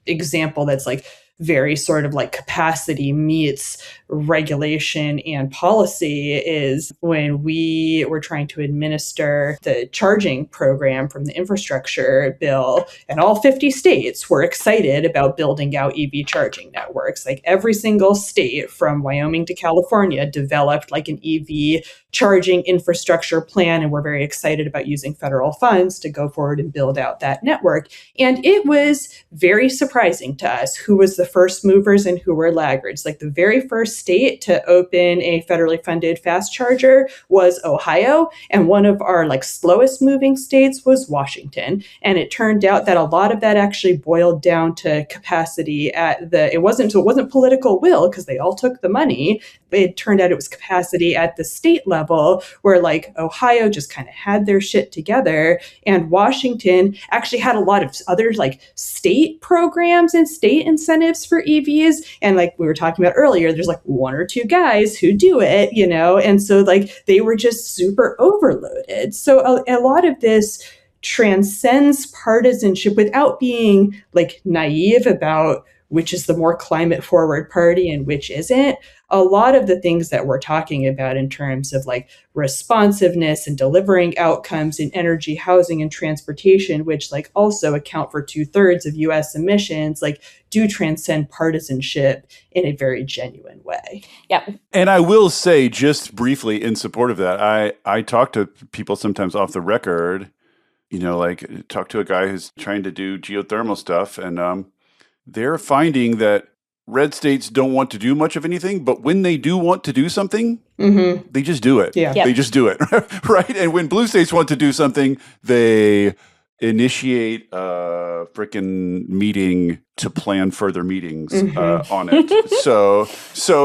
example that's like very sort of like capacity meets regulation and policy is when we were trying to administer the charging program from the infrastructure bill, and all 50 states were excited about building out EV charging networks. Like every single state from Wyoming to California developed like an EV charging infrastructure plan, and we're very excited about using federal funds to go forward and build out that network. And it was very surprising to us who was the first movers and who were laggards. Like the very first state to open a federally funded fast charger was Ohio, and one of our like slowest moving states was Washington. And it turned out that a lot of that actually boiled down to capacity it wasn't political will because they all took the money. It turned out it was capacity at the state level where like Ohio just kind of had their shit together, and Washington actually had a lot of other like state programs and state incentives for EVs. And like we were talking about earlier, there's like one or two guys who do it, you know, and so like they were just super overloaded. So a lot of this transcends partisanship without being like naive about which is the more climate forward party and which isn't. A lot of the things that we're talking about in terms of like responsiveness and delivering outcomes in energy, housing, and transportation, which like also account for 2/3 of US emissions, like do transcend partisanship in a very genuine way. Yeah. And I will say just briefly in support of that, I talk to people sometimes off the record, you know, like talk to a guy who's trying to do geothermal stuff, and they're finding that red states don't want to do much of anything, but when they do want to do something, they just do it. Yeah. They just do it, right? And when blue states want to do something, they initiate a freaking meeting to plan further meetings on it. So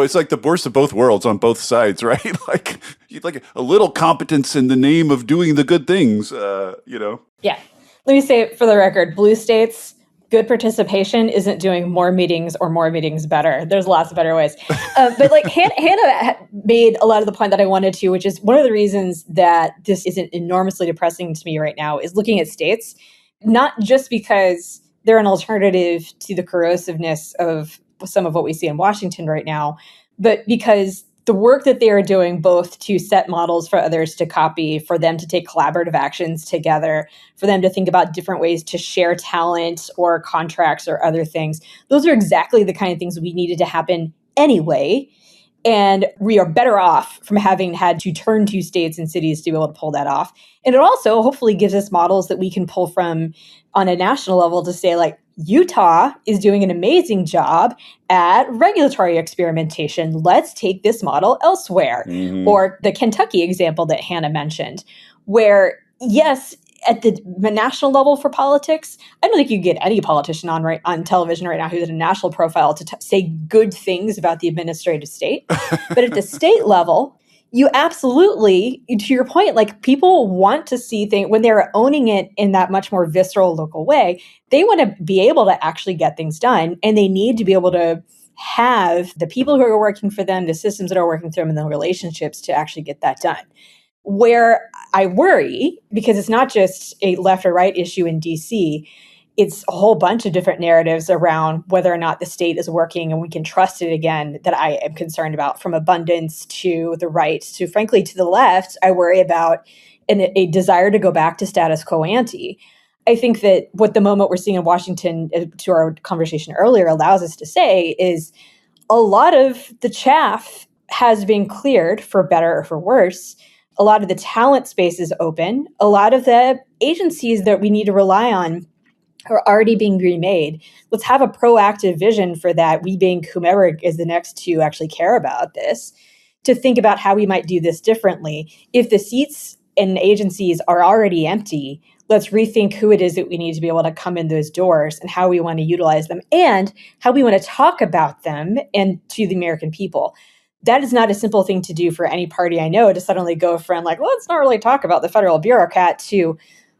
it's like the worst of both worlds on both sides, right? like a little competence in the name of doing the good things, Yeah. Let me say it for the record, blue states, good participation isn't doing more meetings or more meetings better. There's lots of better ways. But like Hannah made a lot of the point that I wanted to, which is one of the reasons that this isn't enormously depressing to me right now is looking at states, not just because they're an alternative to the corrosiveness of some of what we see in Washington right now, but because the work that they are doing both to set models for others to copy, for them to take collaborative actions together, for them to think about different ways to share talent or contracts or other things. Those are exactly the kind of things we needed to happen anyway. And we are better off from having had to turn to states and cities to be able to pull that off. And it also hopefully gives us models that we can pull from on a national level to say, like, Utah is doing an amazing job at regulatory experimentation. Let's take this model elsewhere. Or the Kentucky example that Hannah mentioned, where, yes, at the national level for politics, I don't think you get any politician on television right now who's in a national profile to say good things about the administrative state. But at the state level, you absolutely, to your point, like people want to see things when they're owning it in that much more visceral local way. They want to be able to actually get things done, and they need to be able to have the people who are working for them, the systems that are working for them, and the relationships to actually get that done. Where I worry, because it's not just a left or right issue in DC, it's a whole bunch of different narratives around whether or not the state is working and we can trust it again that I am concerned about, from abundance to the right to, frankly, to the left. I worry about a desire to go back to status quo ante. I think that what the moment we're seeing in Washington, to our conversation earlier, allows us to say is a lot of the chaff has been cleared, for better or for worse. A lot of the talent space is open. A lot of the agencies that we need to rely on are already being remade. Let's have a proactive vision for that, we being whomever is the next to actually care about this, to think about how we might do this differently. If the seats in agencies are already empty, let's rethink who it is that we need to be able to come in those doors and how we want to utilize them and how we want to talk about them and to the American people. That is not a simple thing to do for any party I know, to suddenly go from like, well, let's not really talk about the federal bureaucrat, to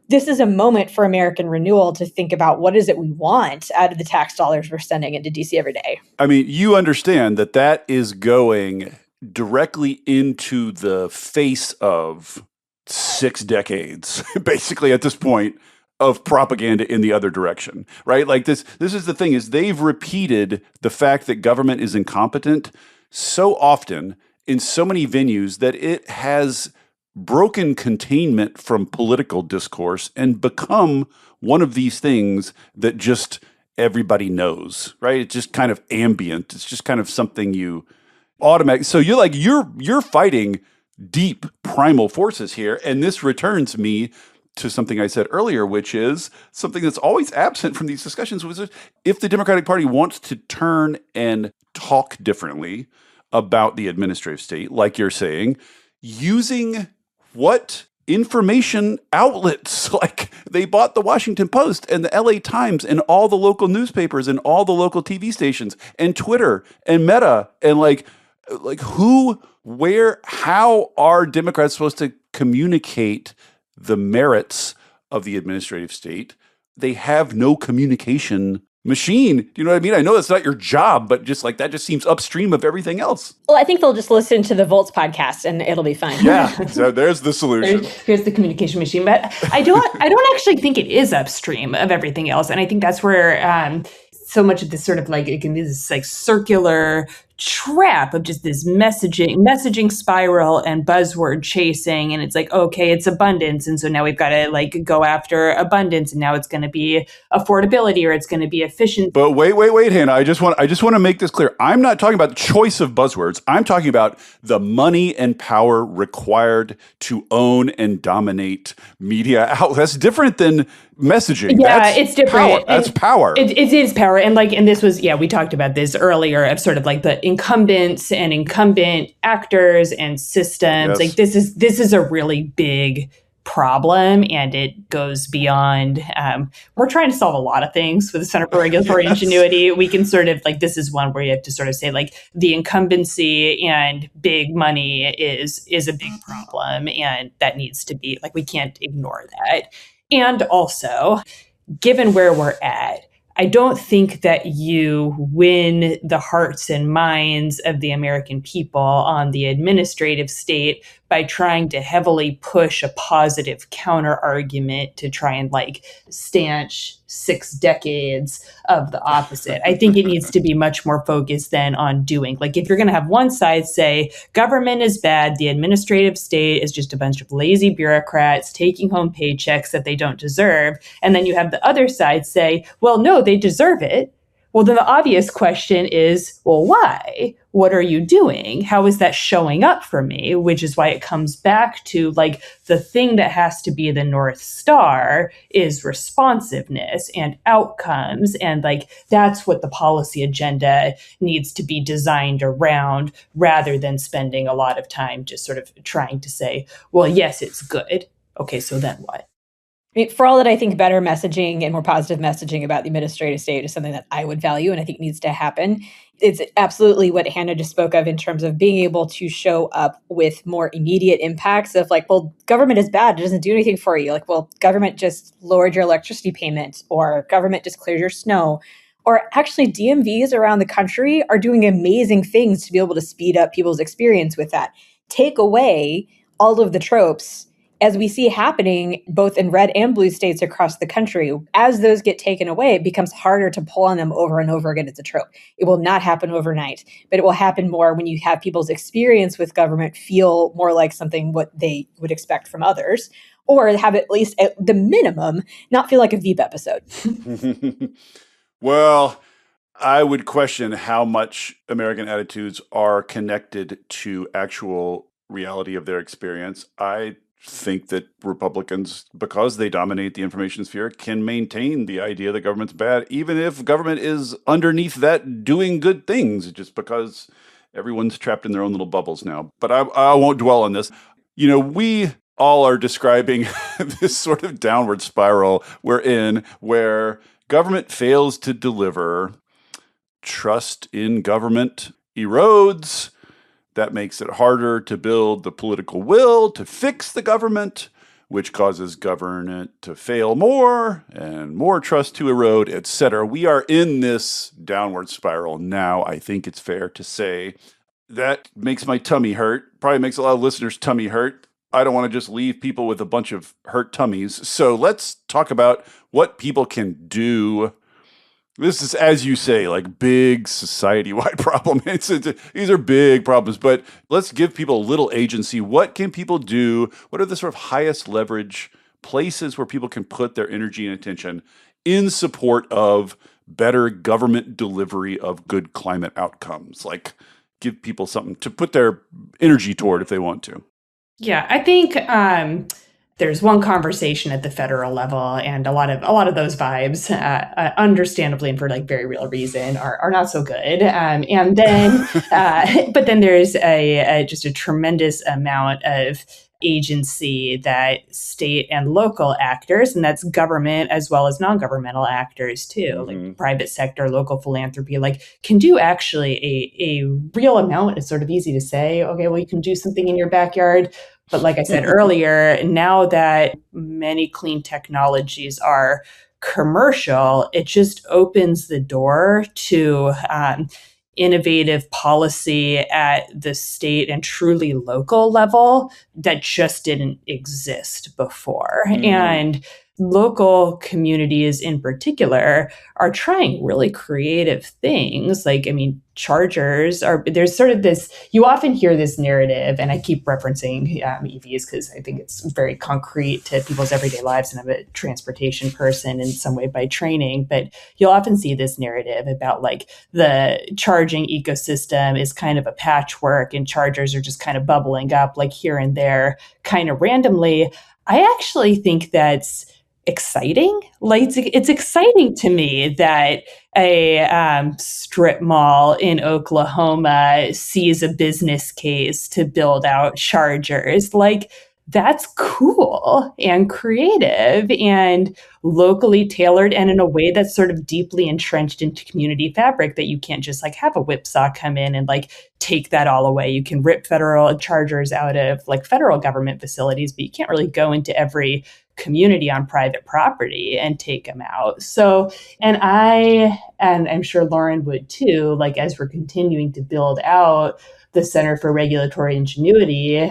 this is a moment for American renewal to think about what is it we want out of the tax dollars we're sending into DC every day. I mean, you understand that is going directly into the face of 6 decades, basically at this point, of propaganda in the other direction, right? Like this is the thing, is they've repeated the fact that government is incompetent so often in so many venues that it has broken containment from political discourse and become one of these things that just everybody knows, right? It's just kind of ambient. It's just kind of something you automatically. So you're fighting deep primal forces here. And this returns me to something I said earlier, which is something that's always absent from these discussions, which is if the Democratic Party wants to turn and talk differently about the administrative state, like you're saying, using what information outlets, like they bought the Washington Post and the LA Times and all the local newspapers and all the local TV stations and Twitter and Meta, and like who, where, how are Democrats supposed to communicate the merits of the administrative state? They have no communication machine. Do you know what I mean? I know that's not your job, but just like that just seems upstream of everything else. Well, I think they'll just listen to the Volts podcast and it'll be fine. Yeah, so there's the solution. Here's the communication machine. But I don't actually think it is upstream of everything else. And I think that's where so much of this sort of like, it can be this like circular trap of just this messaging spiral and buzzword chasing. And it's like, okay, it's abundance. And so now we've got to like go after abundance. And now it's going to be affordability or it's going to be efficient. But wait, Hannah. I just want to make this clear. I'm not talking about the choice of buzzwords. I'm talking about the money and power required to own and dominate media outlets. That's different than messaging. Yeah, it's different. That's power. It is power. And this was, we talked about this earlier of sort of like the incumbents and incumbent actors and systems. Yes. Like this is a really big problem, and it goes beyond, we're trying to solve a lot of things with the Center for Regulatory Ingenuity. We can sort of this is one where you have to sort of say the incumbency and big money is a big problem, and that needs to be we can't ignore that. And also, given where we're at, I don't think that you win the hearts and minds of the American people on the administrative state by trying to heavily push a positive counter argument to try and stanch 6 decades of the opposite. I think it needs to be much more focused then on doing. If you're going to have one side say government is bad, the administrative state is just a bunch of lazy bureaucrats taking home paychecks that they don't deserve, and then you have the other side say, well, no, they deserve it. Well, then the obvious question is, well, why? What are you doing? How is that showing up for me? Which is why it comes back to the thing that has to be the North Star is responsiveness and outcomes. And that's what the policy agenda needs to be designed around, rather than spending a lot of time just sort of trying to say, well, yes, it's good. Okay, so then what? For all that I think better messaging and more positive messaging about the administrative state is something that I would value and I think needs to happen. It's absolutely what Hannah just spoke of in terms of being able to show up with more immediate impacts of well, government is bad. It doesn't do anything for you. Well, government just lowered your electricity payment, or government just cleared your snow. Or actually DMVs around the country are doing amazing things to be able to speed up people's experience with that. Take away all of the tropes as we see happening both in red and blue states across the country. As those get taken away, it becomes harder to pull on them over and over again as a trope. It will not happen overnight, but it will happen more when you have people's experience with government feel more like something what they would expect from others, or have at least at the minimum not feel like a Veep episode. Well, I would question how much American attitudes are connected to actual reality of their experience. I think that Republicans, because they dominate the information sphere, can maintain the idea that government's bad, even if government is underneath that doing good things, just because everyone's trapped in their own little bubbles now. But I won't dwell on this. We all are describing this sort of downward spiral we're in, where government fails to deliver, trust in government erodes. That makes it harder to build the political will to fix the government, which causes government to fail more and more trust to erode, etc. We are in this downward spiral now. I think it's fair to say that makes my tummy hurt. Probably makes a lot of listeners' tummy hurt. I don't want to just leave people with a bunch of hurt tummies. So let's talk about what people can do. This is, as you say, big society-wide problem. These are big problems, but let's give people a little agency. What can people do? What are the sort of highest leverage places where people can put their energy and attention in support of better government delivery of good climate outcomes? Give people something to put their energy toward if they want to. Yeah, I think there's one conversation at the federal level, and a lot of those vibes, understandably and for very real reason, are not so good. And then, but then there's just a tremendous amount of agency that state and local actors, and that's government as well as non-governmental actors too, private sector, local philanthropy, can do actually a real amount. It's sort of easy to say, okay, well, you can do something in your backyard. But like I said earlier, now that many clean technologies are commercial, it just opens the door to innovative policy at the state and truly local level that just didn't exist before. And local communities in particular are trying really creative things. Like, I mean, chargers are, there's sort of this, you often hear this narrative, and I keep referencing EVs because I think it's very concrete to people's everyday lives, and I'm a transportation person in some way by training, but you'll often see this narrative about like the charging ecosystem is kind of a patchwork and chargers are just kind of bubbling up like here and there kind of randomly. I actually think that's exciting. Like it's exciting to me that a strip mall in Oklahoma sees a business case to build out chargers. Like that's cool and creative and locally tailored, and in a way that's sort of deeply entrenched into community fabric that you can't just like have a whipsaw come in and like take that all away. You can rip federal chargers out of like federal government facilities, but you can't really go into every community on private property and take them out. So, and I'm sure Lauren would too, like as we're continuing to build out the Center for Regulatory Ingenuity,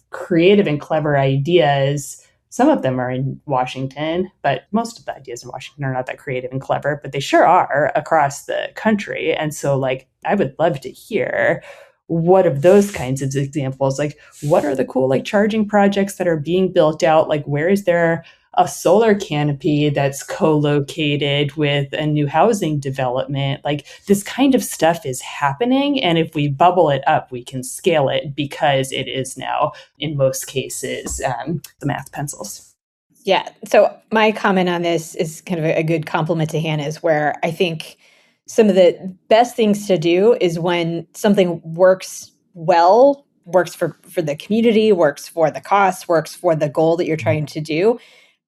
creative and clever ideas. Some of them are in Washington, but most of the ideas in Washington are not that creative and clever, but they sure are across the country. And so like, I would love to hear what of those kinds of examples, like what are the cool like charging projects that are being built out? Like where is there a solar canopy that's co-located with a new housing development? Like this kind of stuff is happening. And if we bubble it up, we can scale it because it is now, in most cases, the math pencils. Yeah. So my comment on this is kind of a good compliment to Hannah's, where I think some of the best things to do is when something works well, works for the community, works for the cost, works for the goal that you're trying to do,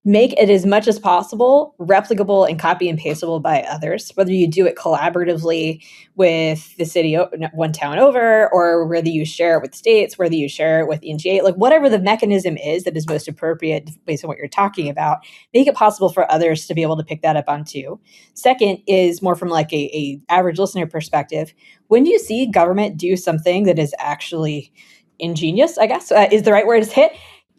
make it as much as possible replicable and copy and pasteable by others, whether you do it collaboratively with the city one town over, or whether you share it with states, whether you share it with NGA, like whatever the mechanism is that is most appropriate based on what you're talking about, make it possible for others to be able to pick that up on too. Second is more from like a average listener perspective. When you see government do something that is actually ingenious, I guess, is the right word to hit,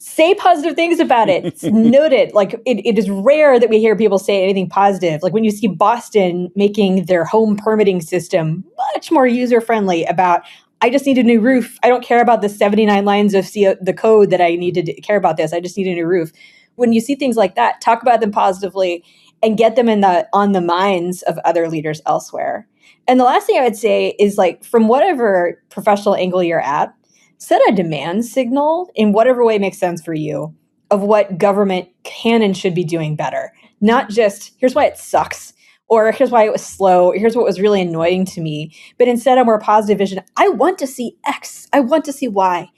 say positive things about it. It's noted. Like it is rare that we hear people say anything positive. Like when you see Boston making their home permitting system much more user-friendly about, I just need a new roof. I don't care about the 79 lines of the code that I need to care about this. I just need a new roof. When you see things like that, talk about them positively and get them on the minds of other leaders elsewhere. And the last thing I would say is like, from whatever professional angle you're at, set a demand signal in whatever way makes sense for you of what government can and should be doing better. Not just, here's why it sucks, or here's why it was slow, or here's what was really annoying to me, but instead a more positive vision. I want to see X. I want to see Y.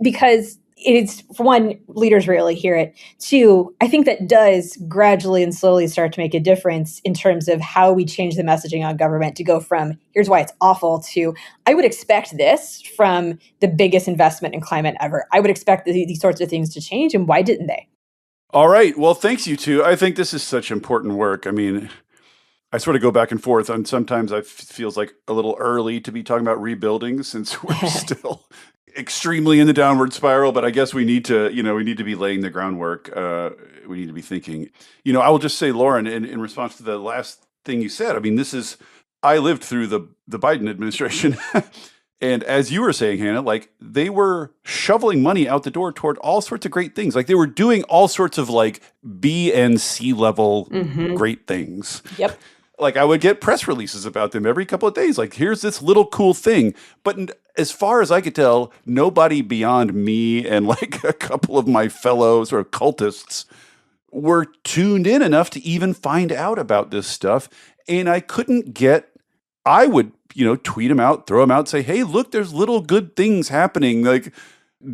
Because it's, for one, leaders rarely hear it. Two, I think that does gradually and slowly start to make a difference in terms of how we change the messaging on government to go from, here's why it's awful, to, I would expect this from the biggest investment in climate ever. I would expect these sorts of things to change, and why didn't they? All right. Well, thanks, you two. I think this is such important work. I mean, I sort of go back and forth, and sometimes it feels like a little early to be talking about rebuilding since we're still extremely in the downward spiral, but I guess we need to be laying the groundwork. We need to be thinking. I will just say, Lauren, in response to the last thing you said, I mean, I lived through the Biden administration. And as you were saying, Hannah, like they were shoveling money out the door toward all sorts of great things. Like they were doing all sorts of like B and C level great things. Yep. Like I would get press releases about them every couple of days. Like, here's this little cool thing. But as far as I could tell, nobody beyond me and like a couple of my fellow sort of cultists were tuned in enough to even find out about this stuff. And I would, tweet them out, throw them out, say, hey, look, there's little good things happening. Like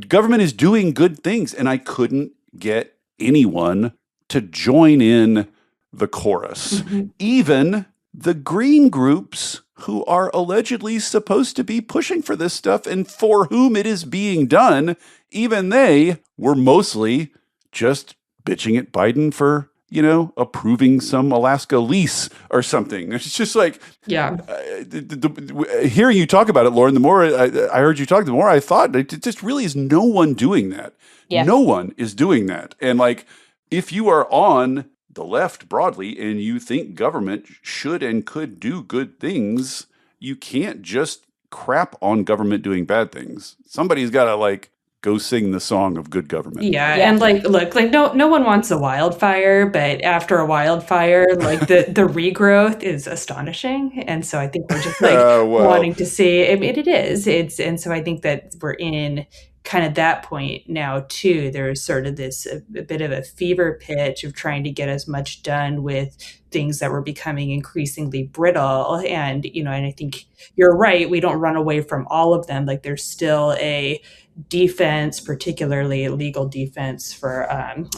government is doing good things. And I couldn't get anyone to join in the chorus. Even the green groups who are allegedly supposed to be pushing for this stuff and for whom it is being done, even they were mostly just bitching at Biden for, approving some Alaska lease or something. It's just like, yeah. Hearing you talk about it, Lauren, the more I heard you talk, the more I thought it just really is no one doing that. Yeah. No one is doing that. And like, if you are on the left broadly and you think government should and could do good things, you can't just crap on government doing bad things. Somebody's got to go sing the song of good government. Yeah. And look, no one wants a wildfire, but after a wildfire, the regrowth is astonishing. And so I think we're just wanting to see, I mean, it is. And so I think that we're in kind of that point now too. There's sort of this a bit of a fever pitch of trying to get as much done with things that were becoming increasingly brittle. And, and I think you're right. We don't run away from all of them. There's still a defense, particularly legal defense for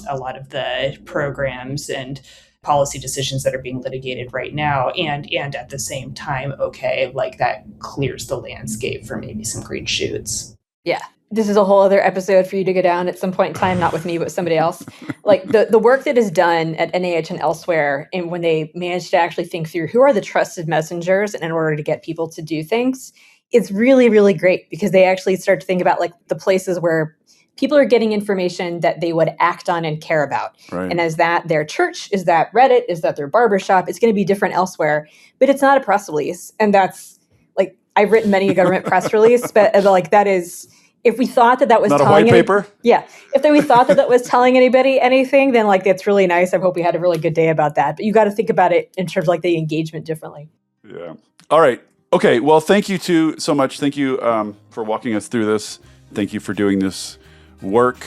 a lot of the programs and policy decisions that are being litigated right now. And at the same time, that clears the landscape for maybe some green shoots. Yeah. This is a whole other episode for you to go down at some point in time, not with me, but with somebody else. The work that is done at NIH and elsewhere, and when they manage to actually think through who are the trusted messengers in order to get people to do things, it's really, really great because they actually start to think about the places where people are getting information that they would act on and care about. Right. And is that their church? Is that Reddit? Is that their barbershop? It's going to be different elsewhere, but it's not a press release. And that's I've written many a government press release, but that is, if we thought that was not telling a white paper. Yeah. If we thought that was telling anybody anything, then that's really nice. I hope we had a really good day about that. But you got to think about it in terms of the engagement differently. Yeah. All right. Okay. Well, thank you so much. Thank you for walking us through this. Thank you for doing this work.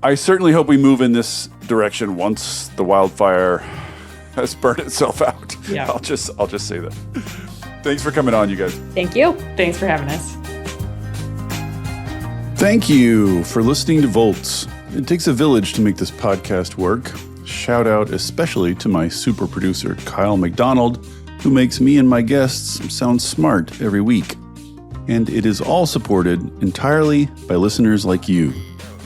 I certainly hope we move in this direction once the wildfire has burned itself out. Yeah. I'll just say that. Thanks for coming on, you guys. Thank you. Thanks for having us. Thank you for listening to Volts. It takes a village to make this podcast work. Shout out especially to my super producer, Kyle McDonald, who makes me and my guests sound smart every week. And it is all supported entirely by listeners like you.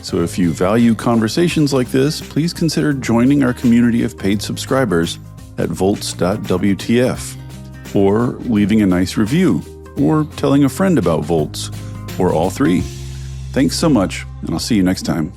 So if you value conversations like this, please consider joining our community of paid subscribers at volts.wtf, or leaving a nice review, or telling a friend about Volts, or all three. Thanks so much, and I'll see you next time.